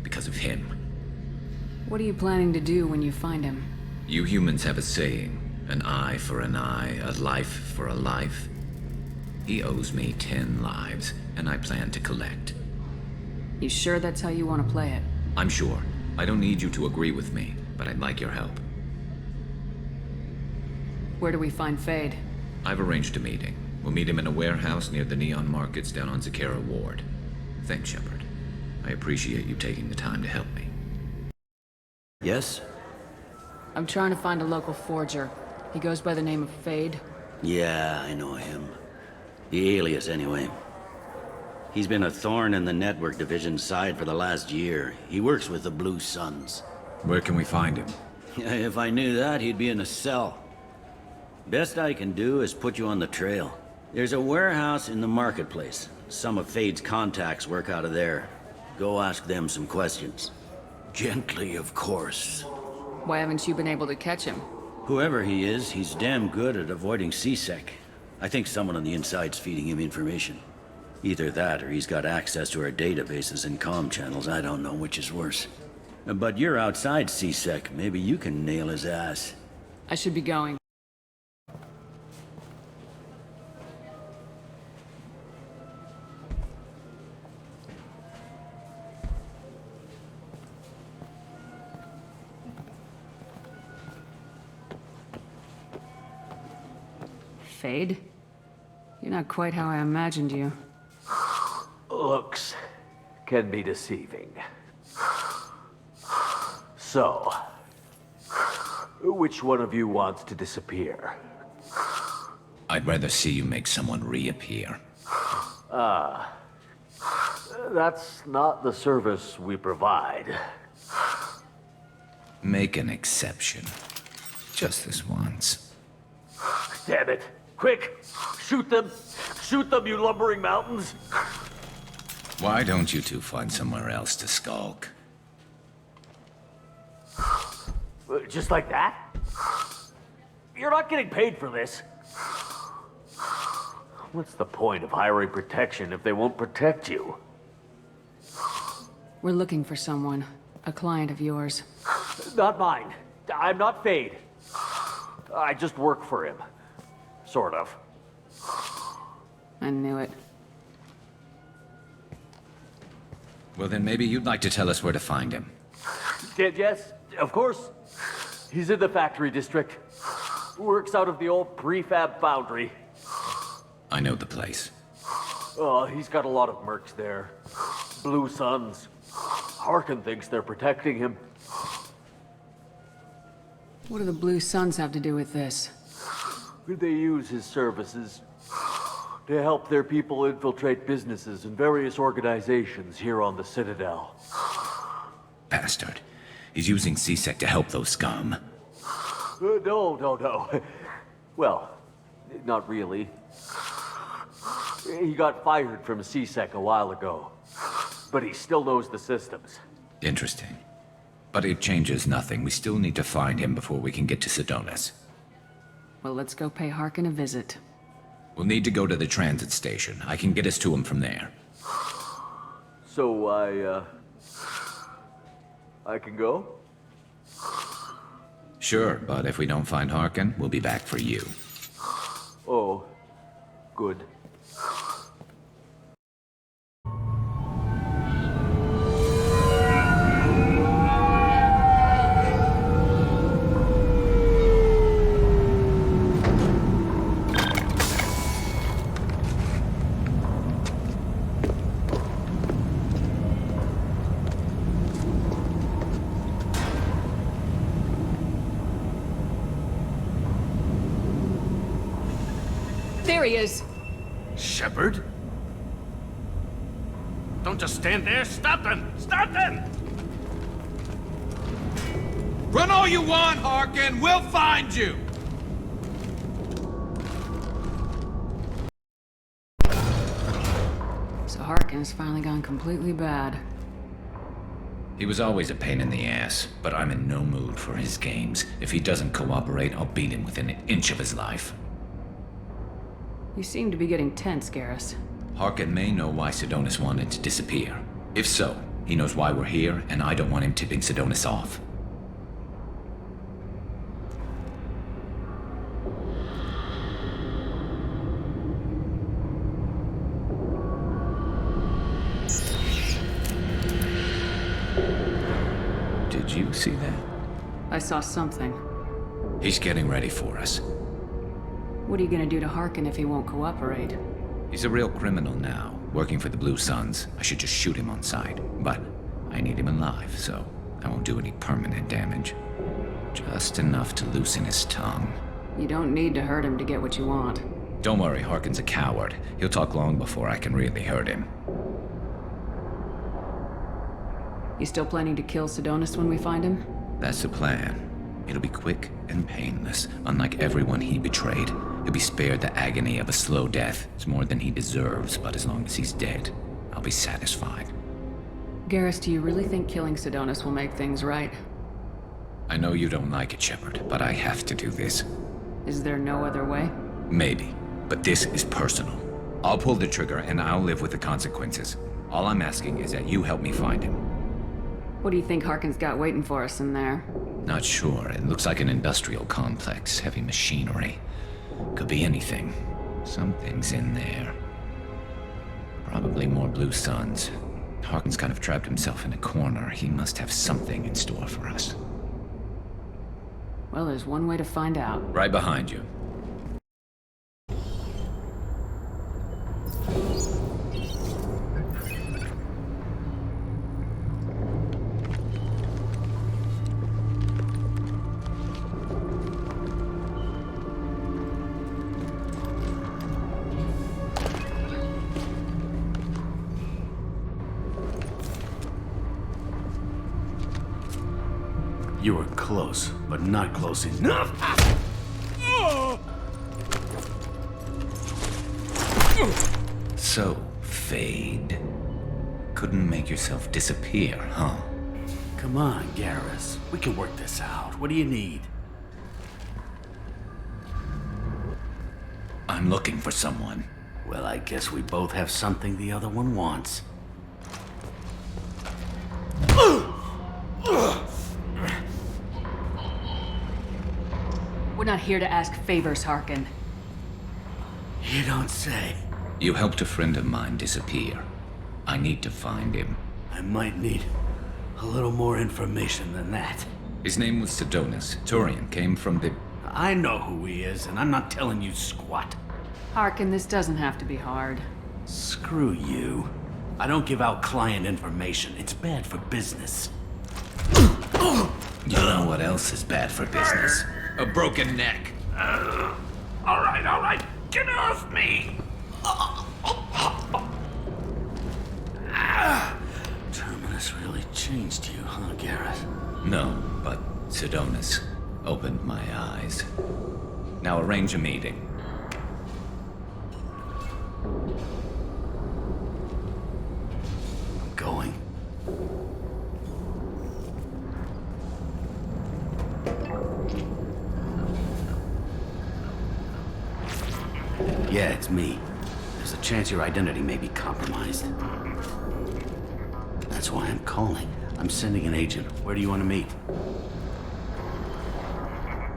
Because of him. What are you planning to do when you find him? You humans have a saying, an eye for an eye, a life for a life. He owes me 10 lives, and I plan to collect. You sure that's how you want to play it? I'm sure. I don't need you to agree with me, but I'd like your help. Where do we find Fade? I've arranged a meeting. We'll meet him in a warehouse near the Neon Markets down on Zakera Ward. Thanks, Shepard. I appreciate you taking the time to help me. Yes? I'm trying to find a local forger. He goes by the name of Fade. Yeah, I know him. The alias, anyway. He's been a thorn in the network division's side for the last year. He works with the Blue Suns. Where can we find him? If I knew that, he'd be in a cell. Best I can do is put you on the trail. There's a warehouse in the marketplace. Some of Fade's contacts work out of there. Go ask them some questions. Gently, of course. Why haven't you been able to catch him? Whoever he is, he's damn good at avoiding CSEC. I think someone on the inside's feeding him information. Either that, or he's got access to our databases and comm channels. I don't know which is worse. But you're outside CSEC. Maybe you can nail his ass. I should be going. Fade? You're not quite how I imagined you. Looks can be deceiving. So, which one of you wants to disappear? I'd rather see you make someone reappear. That's not the service we provide. Make an exception. Just this once. Damn it. Quick! Shoot them! Shoot them, you lumbering mountains! Why don't you two find somewhere else to skulk? Just like that? You're not getting paid for this. What's the point of hiring protection if they won't protect you? We're looking for someone. A client of yours. Not mine. I'm not Fade. I just work for him. Sort of. I knew it. Well, then maybe you'd like to tell us where to find him. Yes, of course. He's in the factory district. Works out of the old prefab foundry. I know the place. He's got a lot of mercs there. Blue Suns. Harkin thinks they're protecting him. What do the Blue Suns have to do with this? They use his services to help their people infiltrate businesses and various organizations here on the Citadel. Bastard. He's using C-Sec to help those scum. No. Well, not really. He got fired from C-Sec a while ago, but he still knows the systems. Interesting. But it changes nothing. We still need to find him before we can get to Sidonis. Well, let's go pay Harkin a visit. We'll need to go to the transit station. I can get us to him from there. So I can go? Sure, but if we don't find Harkin, we'll be back for you. Oh, good. There he is! Shepard? Don't just stand there. Stop them! Stop them! Run all you want, Harkin! We'll find you! So Harkin's finally gone completely bad. He was always a pain in the ass, but I'm in no mood for his games. If he doesn't cooperate, I'll beat him within an inch of his life. You seem to be getting tense, Garrus. Harkin may know why Sidonis wanted to disappear. If so, he knows why we're here, and I don't want him tipping Sidonis off. Did you see that? I saw something. He's getting ready for us. What are you gonna do to Harkin if he won't cooperate? He's a real criminal now, working for the Blue Suns. I should just shoot him on sight. But I need him alive, so I won't do any permanent damage. Just enough to loosen his tongue. You don't need to hurt him to get what you want. Don't worry, Harkin's a coward. He'll talk long before I can really hurt him. You still planning to kill Sidonis when we find him? That's the plan. It'll be quick and painless. Unlike everyone he betrayed, he'll be spared the agony of a slow death. It's more than he deserves, but as long as he's dead, I'll be satisfied. Garrus, do you really think killing Sidonis will make things right? I know you don't like it, Shepard, but I have to do this. Is there no other way? Maybe, but this is personal. I'll pull the trigger and I'll live with the consequences. All I'm asking is that you help me find him. What do you think Harkin's got waiting for us in there? Not sure. It looks like an industrial complex. Heavy machinery. Could be anything. Something's in there. Probably more Blue Suns. Harkin's kind of trapped himself in a corner. He must have something in store for us. Well, there's one way to find out. Right behind you. You were close, but not close enough. So, Fade. Couldn't make yourself disappear, huh? Come on, Garrus. We can work this out. What do you need? I'm looking for someone. Well, I guess we both have something the other one wants. What We're not here to ask favors, Harkin. You don't say. You helped a friend of mine disappear. I need to find him. I might need a little more information than that. His name was Sidonis. Turian came from the... I know who he is, and I'm not telling you squat. Harkin, this doesn't have to be hard. Screw you. I don't give out client information. It's bad for business. You know what else is bad for business? A broken neck. All right. Get off me! Terminus really changed you, huh, Garrus? No, but Sidonis opened my eyes. Now arrange a meeting. I'm going. Yeah, it's me. There's a chance your identity may be compromised. That's why I'm calling. I'm sending an agent. Where do you want to meet?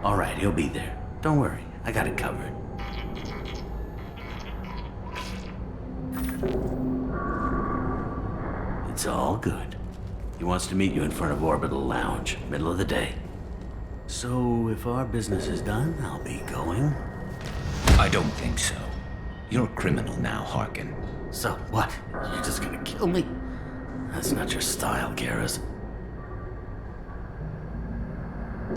All right, he'll be there. Don't worry, I got it covered. It's all good. He wants to meet you in front of Orbital Lounge, middle of the day. So, if our business is done, I'll be going. I don't think so. You're a criminal now, Harkin. So what? You're just gonna kill me? That's not your style, Garrus.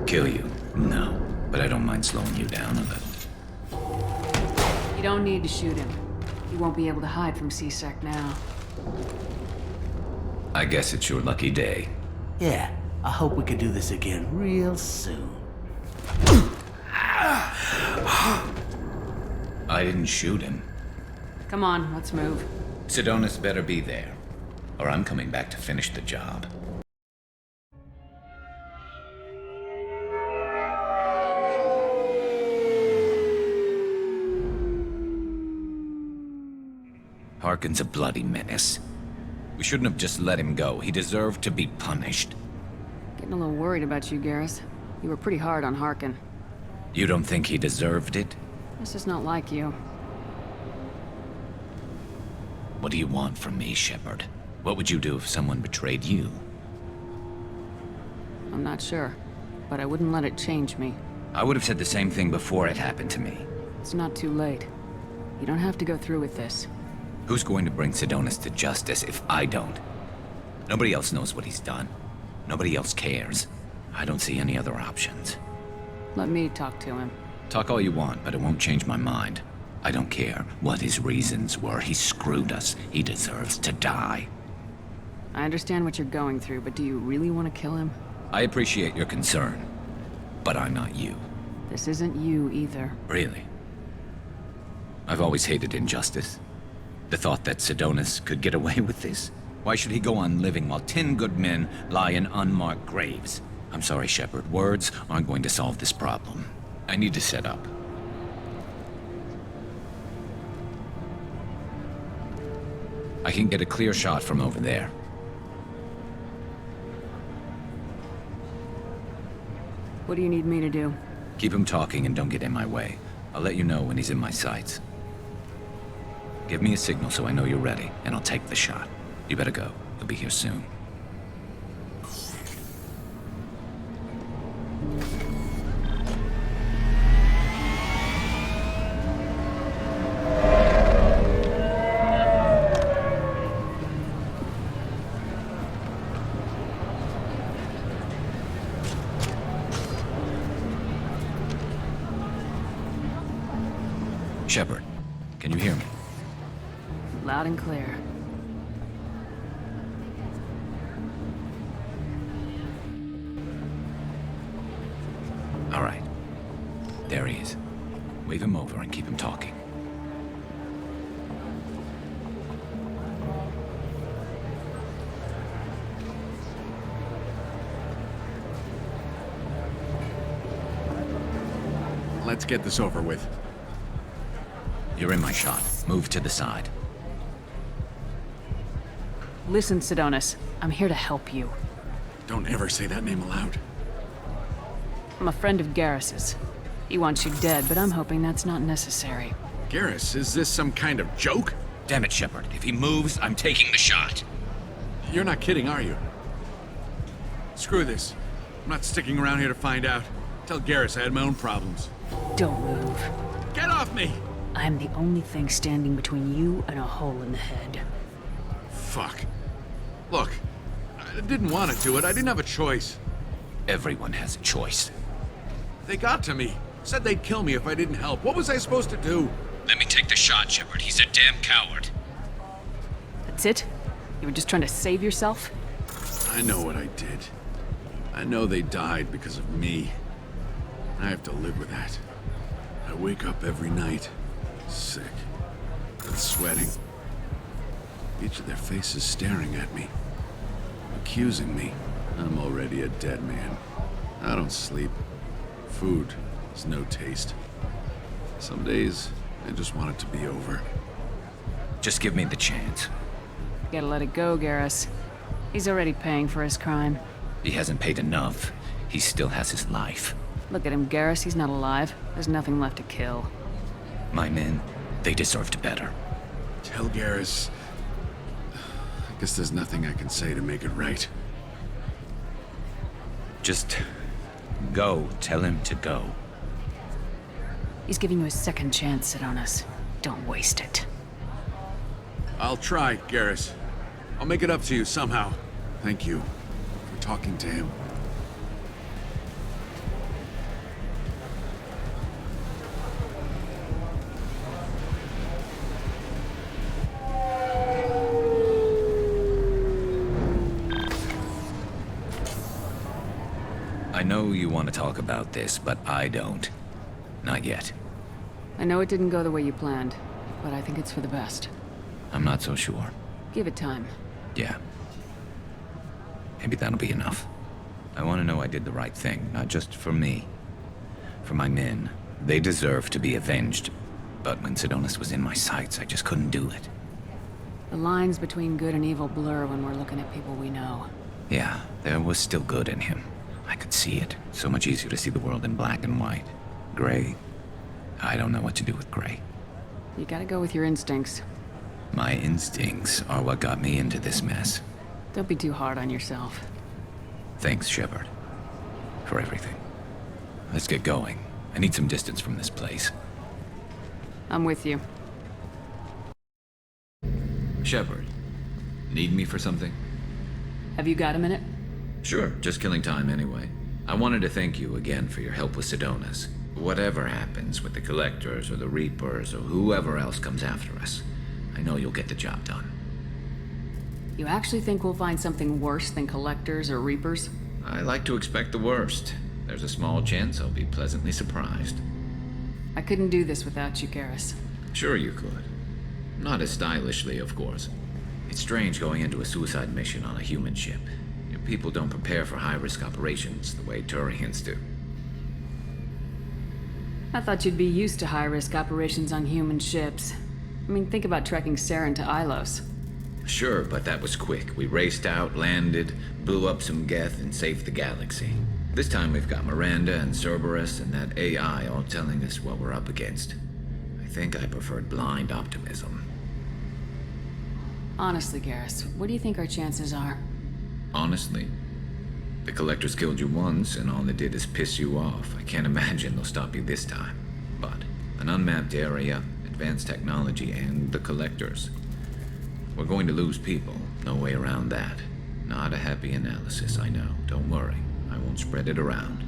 Kill you? No. But I don't mind slowing you down a little. You don't need to shoot him. You won't be able to hide from C-Sec now. I guess it's your lucky day. Yeah, I hope we can do this again real soon. I didn't shoot him. Come on, let's move. Sidonis better be there, or I'm coming back to finish the job. Harkin's a bloody menace. We shouldn't have just let him go. He deserved to be punished. Getting a little worried about you, Garrus. You were pretty hard on Harkin. You don't think he deserved it? This is not like you. What do you want from me, Shepard? What would you do if someone betrayed you? I'm not sure, but I wouldn't let it change me. I would have said the same thing before it happened to me. It's not too late. You don't have to go through with this. Who's going to bring Sidonis to justice if I don't? Nobody else knows what he's done. Nobody else cares. I don't see any other options. Let me talk to him. Talk all you want, but it won't change my mind. I don't care what his reasons were. He screwed us. He deserves to die. I understand what you're going through, but do you really want to kill him? I appreciate your concern, but I'm not you. This isn't you either. Really? I've always hated injustice. The thought that Sidonis could get away with this? Why should he go on living while 10 good men lie in unmarked graves? I'm sorry, Shepard. Words aren't going to solve this problem. I need to set up. I can get a clear shot from over there. What do you need me to do? Keep him talking and don't get in my way. I'll let you know when he's in my sights. Give me a signal so I know you're ready, and I'll take the shot. You better go. He'll be here soon. Shepard, can you hear me? Loud and clear. All right. There he is. Wave him over and keep him talking. Let's get this over with. You're in my shot. Move to the side. Listen, Sidonis. I'm here to help you. Don't ever say that name aloud. I'm a friend of Garrus's. He wants you dead, but I'm hoping that's not necessary. Garrus, is this some kind of joke? Damn it, Shepard. If he moves, I'm taking the shot. You're not kidding, are you? Screw this. I'm not sticking around here to find out. Tell Garrus I had my own problems. Don't move. Get off me! I'm the only thing standing between you and a hole in the head. Fuck. Look, I didn't want to do it. I didn't have a choice. Everyone has a choice. They got to me. Said they'd kill me if I didn't help. What was I supposed to do? Let me take the shot, Shepard. He's a damn coward. That's it? You were just trying to save yourself? I know what I did. I know they died because of me. I have to live with that. I wake up every night, sick, and sweating. Each of their faces staring at me, accusing me. I'm already a dead man. I don't sleep. Food has no taste. Some days, I just want it to be over. Just give me the chance. You gotta let it go, Garrus. He's already paying for his crime. He hasn't paid enough. He still has his life. Look at him, Garrus. He's not alive. There's nothing left to kill. My men, they deserved better. Tell Garrus... I guess there's nothing I can say to make it right. Just go. Tell him to go. He's giving you a second chance, Sidonis. Don't waste it. I'll try, Garrus. I'll make it up to you somehow. Thank you for talking to him. I know you want to talk about this, but I don't. Not yet. I know it didn't go the way you planned, but I think it's for the best. I'm not so sure. Give it time. Yeah. Maybe that'll be enough. I want to know I did the right thing, not just for me. For my men. They deserve to be avenged. But when Sidonis was in my sights, I just couldn't do it. The lines between good and evil blur when we're looking at people we know. Yeah, there was still good in him. I could see it. So much easier to see the world in black and white. Gray. I don't know what to do with gray. You gotta go with your instincts. My instincts are what got me into this mess. Don't be too hard on yourself. Thanks, Shepard. For everything. Let's get going. I need some distance from this place. I'm with you. Shepard, need me for something? Have you got a minute? Sure, just killing time anyway. I wanted to thank you again for your help with Sidonis. Whatever happens with the Collectors or the Reapers or whoever else comes after us, I know you'll get the job done. You actually think we'll find something worse than Collectors or Reapers? I like to expect the worst. There's a small chance I'll be pleasantly surprised. I couldn't do this without you, Garrus. Sure you could. Not as stylishly, of course. It's strange going into a suicide mission on a human ship. People don't prepare for high-risk operations the way Turians do. I thought you'd be used to high-risk operations on human ships. I mean, think about trekking Saren to Ilos. Sure, but that was quick. We raced out, landed, blew up some Geth, and saved the galaxy. This time we've got Miranda and Cerberus and that AI all telling us what we're up against. I think I preferred blind optimism. Honestly, Garrus, what do you think our chances are? Honestly, the Collectors killed you once, and all they did is piss you off. I can't imagine they'll stop you this time. But an unmapped area, advanced technology, and the Collectors. We're going to lose people. No way around that. Not a happy analysis, I know. Don't worry. I won't spread it around.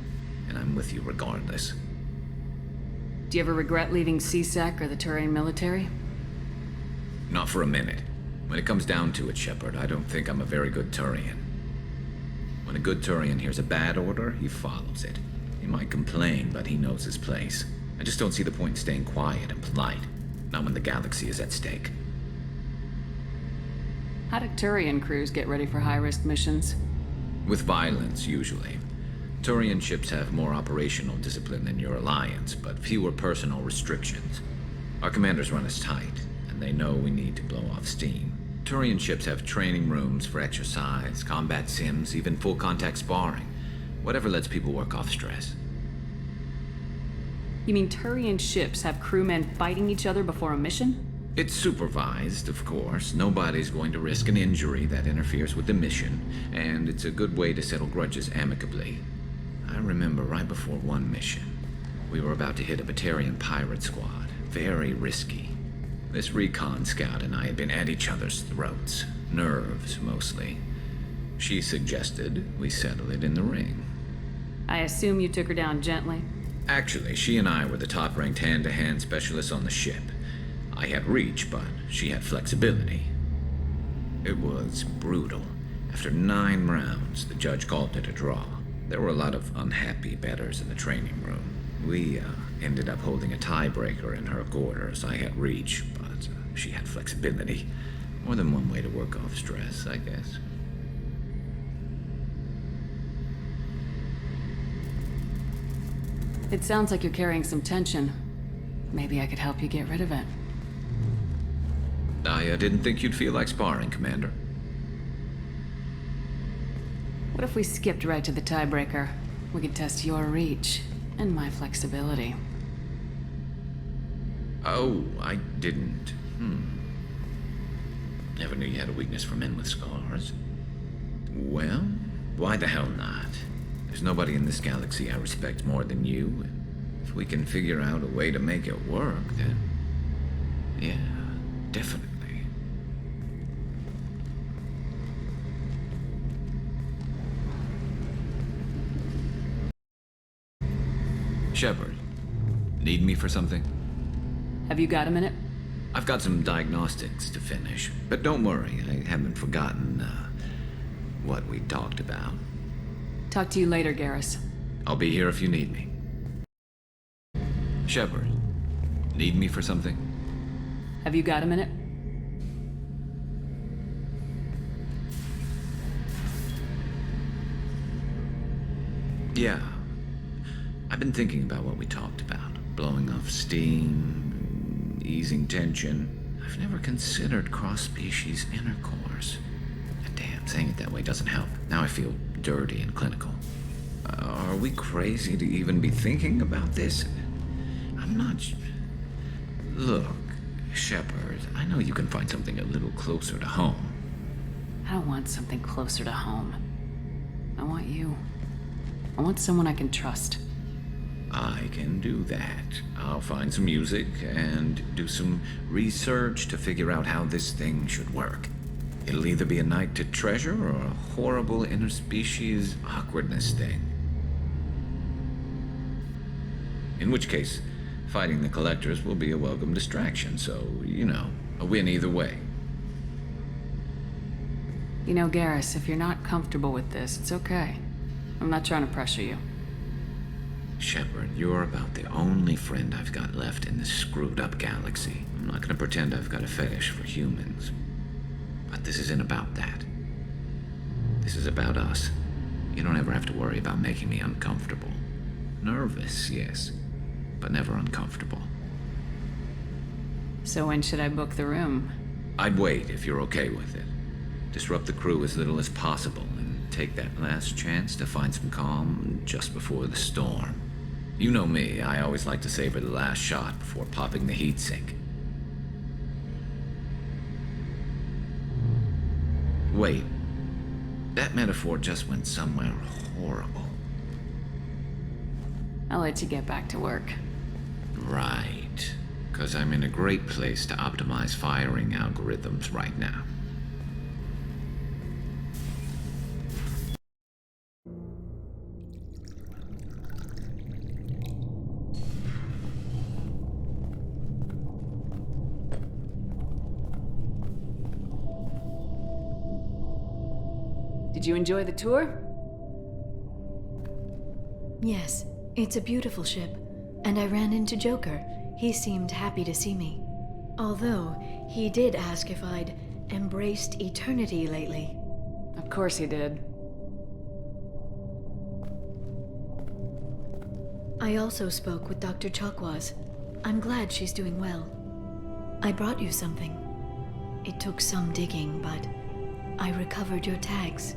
And I'm with you regardless. Do you ever regret leaving CSEC or the Turian military? Not for a minute. When it comes down to it, Shepard, I don't think I'm a very good Turian. When a good Turian hears a bad order, he follows it. He might complain, but he knows his place. I just don't see the point in staying quiet and polite. Not when the galaxy is at stake. How do Turian crews get ready for high-risk missions? With violence, usually. Turian ships have more operational discipline than your alliance, but fewer personal restrictions. Our commanders run us tight, and they know we need to blow off steam. Turian ships have training rooms for exercise, combat sims, even full-contact sparring. Whatever lets people work off stress. You mean Turian ships have crewmen fighting each other before a mission? It's supervised, of course. Nobody's going to risk an injury that interferes with the mission, and it's a good way to settle grudges amicably. I remember right before one mission, we were about to hit a Batarian pirate squad. Very risky. This recon scout and I had been at each other's throats. Nerves, mostly. She suggested we settle it in the ring. I assume you took her down gently? Actually, she and I were the top-ranked hand-to-hand specialists on the ship. I had reach, but she had flexibility. It was brutal. After 9 rounds, the judge called it a draw. There were a lot of unhappy bettors in the training room. We ended up holding a tiebreaker in her quarters. I had reach, but she had flexibility. More than one way to work off stress, I guess. It sounds like you're carrying some tension. Maybe I could help you get rid of it. I didn't think you'd feel like sparring, Commander. What if we skipped right to the tiebreaker? We could test your reach and my flexibility. Oh, I didn't. Never knew you had a weakness for men with scars. Well, why the hell not? There's nobody in this galaxy I respect more than you, and if we can figure out a way to make it work, then... yeah, definitely. Shepard, need me for something? Have you got a minute? I've got some diagnostics to finish, but don't worry, I haven't forgotten, what we talked about. Talk to you later, Garrus. I'll be here if you need me. Shepard, need me for something? Have you got a minute? Yeah. I've been thinking about what we talked about. Blowing off steam, easing tension. I've never considered cross-species intercourse. Damn, saying it that way doesn't help. Now I feel dirty and clinical. Are we crazy to even be thinking about this? I'm not... Look, Shepard, I know you can find something a little closer to home. I don't want something closer to home. I want you. I want someone I can trust. I can do that. I'll find some music and do some research to figure out how this thing should work. It'll either be a night to treasure or a horrible interspecies awkwardness thing. In which case, fighting the Collectors will be a welcome distraction, so, you know, a win either way. You know, Garrus, if you're not comfortable with this, it's okay. I'm not trying to pressure you. Shepard, you're about the only friend I've got left in this screwed-up galaxy. I'm not gonna pretend I've got a fetish for humans. But this isn't about that. This is about us. You don't ever have to worry about making me uncomfortable. Nervous, yes, but never uncomfortable. So when should I book the room? I'd wait if you're okay with it. Disrupt the crew as little as possible and take that last chance to find some calm just before the storm. You know me, I always like to savor the last shot before popping the heatsink. Wait, that metaphor just went somewhere horrible. I'll let you get back to work. Right, because I'm in a great place to optimize firing algorithms right now. Did you enjoy the tour? Yes, it's a beautiful ship. And I ran into Joker. He seemed happy to see me. Although, he did ask if I'd embraced eternity lately. Of course he did. I also spoke with Dr. Chakwas. I'm glad she's doing well. I brought you something. It took some digging, but I recovered your tags.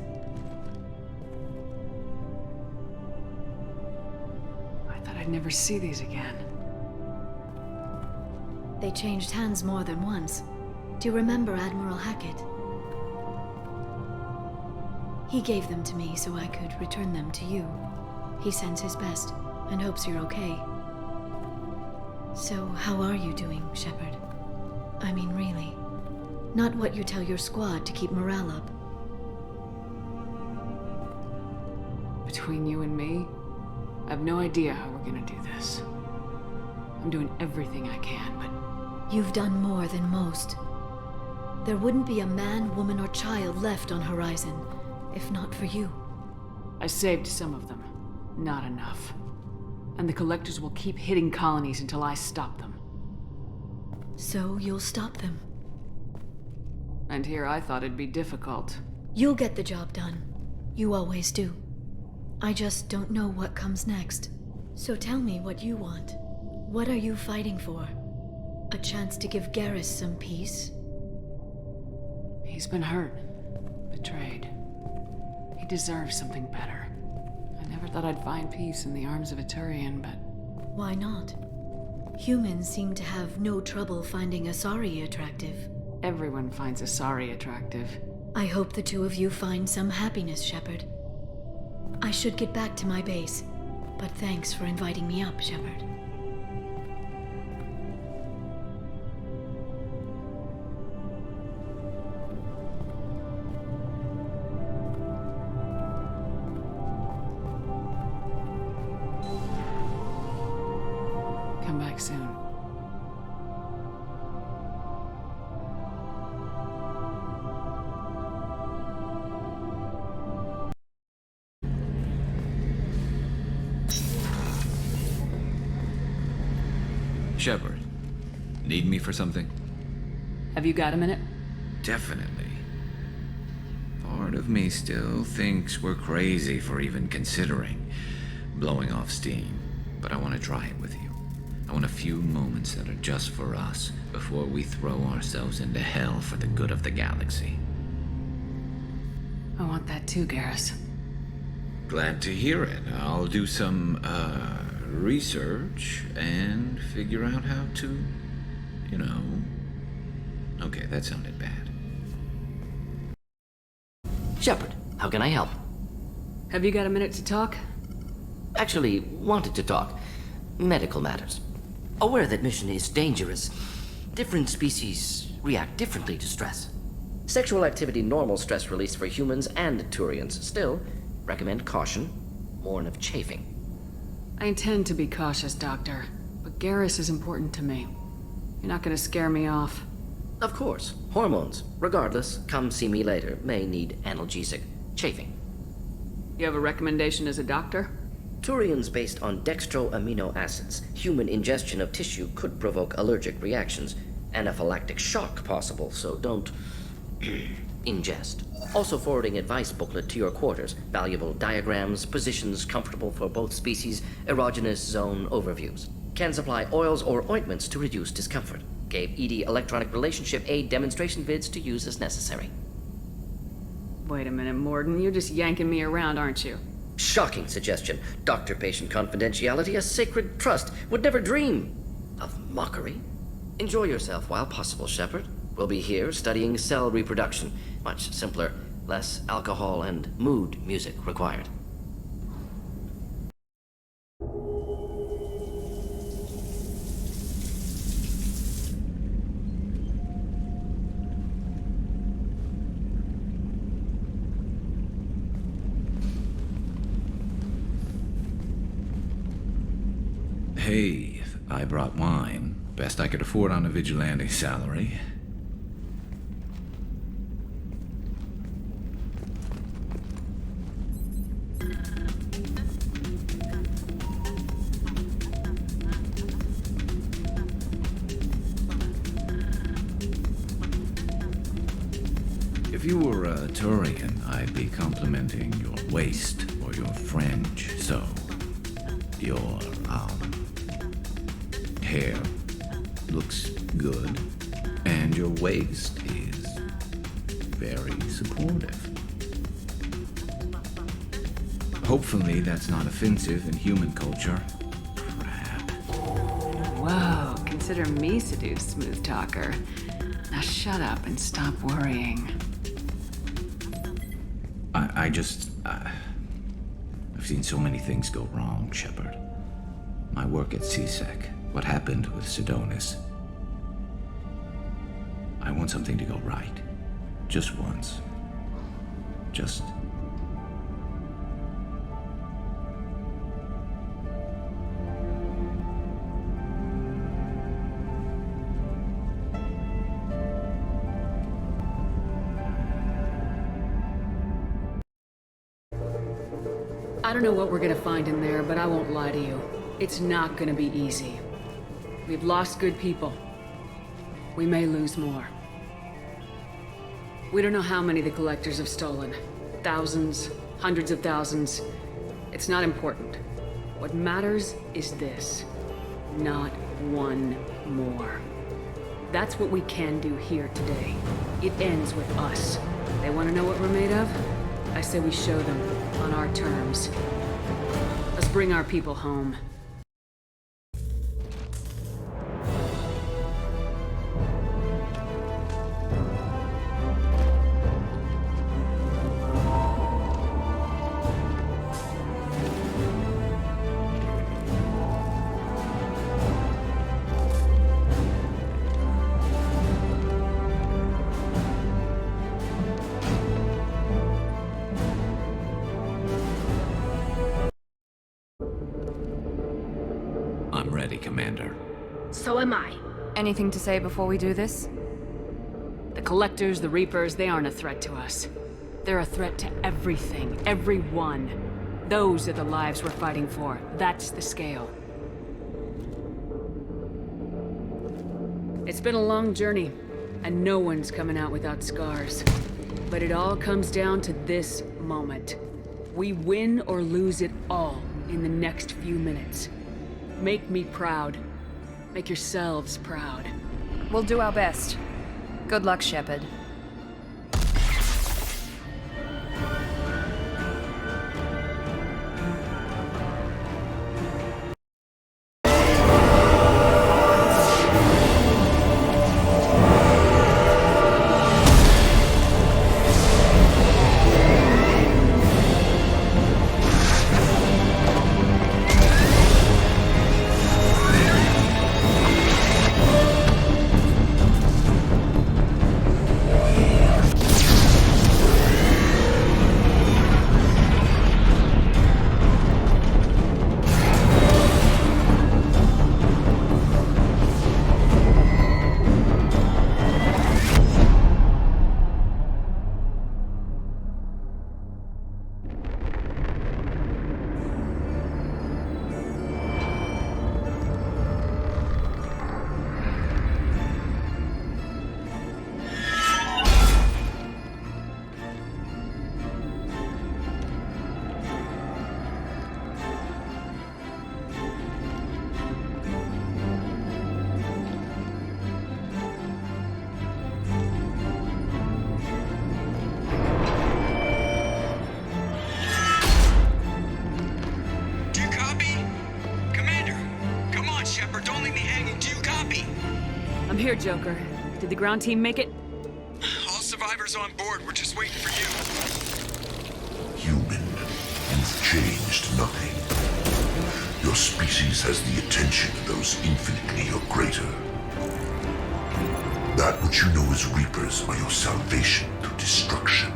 I thought I'd never see these again. They changed hands more than once. Do you remember Admiral Hackett? He gave them to me so I could return them to you. He sends his best and hopes you're okay. So, how are you doing, Shepard? I mean, really. Not what you tell your squad to keep morale up. Between you and me, I have no idea how we're gonna do this. I'm doing everything I can, but... You've done more than most. There wouldn't be a man, woman, or child left on Horizon, if not for you. I saved some of them. Not enough. And the Collectors will keep hitting colonies until I stop them. So you'll stop them? And here I thought it'd be difficult. You'll get the job done. You always do. I just don't know what comes next. So tell me what you want. What are you fighting for? A chance to give Garrus some peace? He's been hurt. Betrayed. He deserves something better. I never thought I'd find peace in the arms of a Turian, but... Why not? Humans seem to have no trouble finding Asari attractive. Everyone finds Asari attractive. I hope the two of you find some happiness, Shepard. I should get back to my base, but thanks for inviting me up, Shepard. Come back soon. Shepard, need me for something? Have you got a minute? Definitely. Part of me still thinks we're crazy for even considering blowing off steam, but I want to try it with you. I want a few moments that are just for us before we throw ourselves into hell for the good of the galaxy. I want that too, Garrus. Glad to hear it. I'll do some, research and figure out how to, you know... Okay, that sounded bad. Shepard, how can I help? Have you got a minute to talk? Actually, wanted to talk. Medical matters. Aware that mission is dangerous. Different species react differently to stress. Sexual activity normal stress release for humans and Turians. Still, recommend caution. Warn of chafing. I intend to be cautious, Doctor. But Garrus is important to me. You're not gonna scare me off. Of course. Hormones. Regardless, come see me later. May need analgesic. Chafing. You have a recommendation as a doctor? Turians based on dextro amino acids. Human ingestion of tissue could provoke allergic reactions. Anaphylactic shock possible, so don't ingest. Also forwarding advice booklet to your quarters. Valuable diagrams, positions comfortable for both species, erogenous zone overviews. Can supply oils or ointments to reduce discomfort. Gave ED electronic relationship aid demonstration vids to use as necessary. Wait a minute, Morden. You're just yanking me around, aren't you? Shocking suggestion. Doctor-patient confidentiality, a sacred trust. Would never dream of mockery. Enjoy yourself while possible, Shepard. We'll be here studying cell reproduction. Much simpler, less alcohol and mood music required. Hey, I brought wine. Best I could afford on a vigilante salary. If you were a Turian, I'd be complimenting your waist or your fringe, so... Your, hair looks good, and your waist is very supportive. Hopefully that's not offensive in human culture. Whoa, can consider me seduced, smooth talker. Now shut up and stop worrying. I've seen so many things go wrong, Shepard. My work at CSEC, what happened with Sidonis. I want something to go right. Just once. Just... I don't know what we're gonna find in there, but I won't lie to you. It's not gonna be easy. We've lost good people. We may lose more. We don't know how many the Collectors have stolen. Thousands, hundreds of thousands. It's not important. What matters is this. Not one more. That's what we can do here today. It ends with us. They want to know what we're made of? I say we show them, on our terms. Let's bring our people home. I'm ready, Commander. So am I. Anything to say before we do this? The Collectors, the Reapers, they aren't a threat to us. They're a threat to everything, everyone. Those are the lives we're fighting for. That's the scale. It's been a long journey, and no one's coming out without scars. But it all comes down to this moment. We win or lose it all in the next few minutes. Make me proud. Make yourselves proud. We'll do our best. Good luck, Shepard. I'm here, Joker. Did the ground team make it? All survivors on board. We're just waiting for you. Human, you've changed nothing. Your species has the attention of those infinitely or greater. That which you know as Reapers are your salvation through destruction.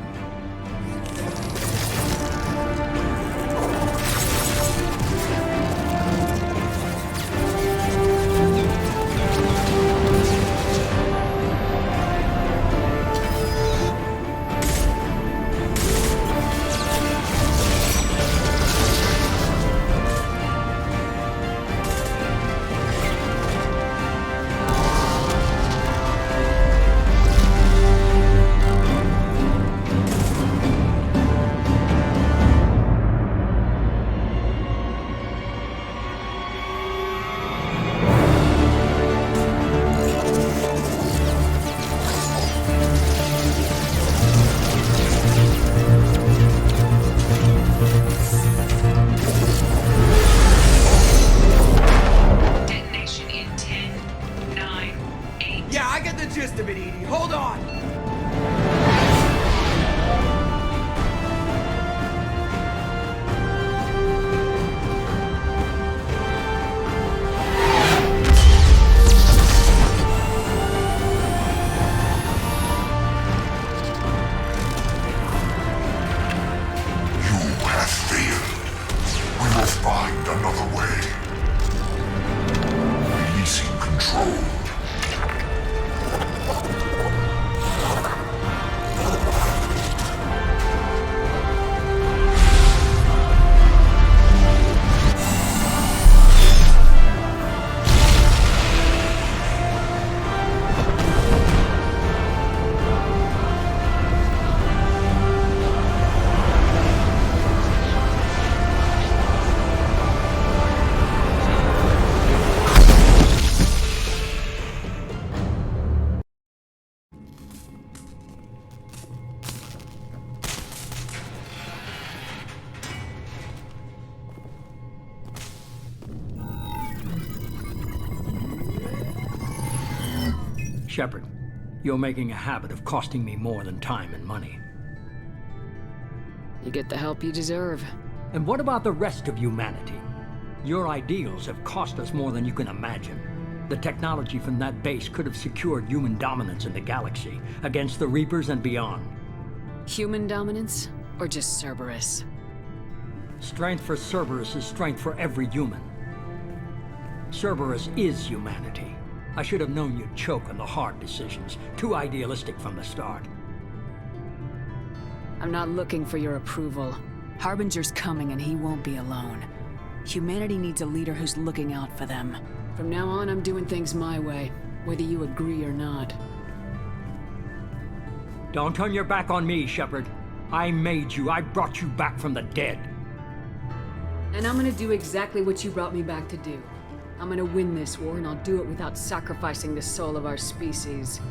Shepard, you're making a habit of costing me more than time and money. You get the help you deserve. And what about the rest of humanity? Your ideals have cost us more than you can imagine. The technology from that base could have secured human dominance in the galaxy, against the Reapers and beyond. Human dominance? Or just Cerberus? Strength for Cerberus is strength for every human. Cerberus is humanity. I should have known you'd choke on the hard decisions. Too idealistic from the start. I'm not looking for your approval. Harbinger's coming and he won't be alone. Humanity needs a leader who's looking out for them. From now on, I'm doing things my way, whether you agree or not. Don't turn your back on me, Shepard. I made you. I brought you back from the dead. And I'm gonna do exactly what you brought me back to do. I'm gonna win this war, and I'll do it without sacrificing the soul of our species.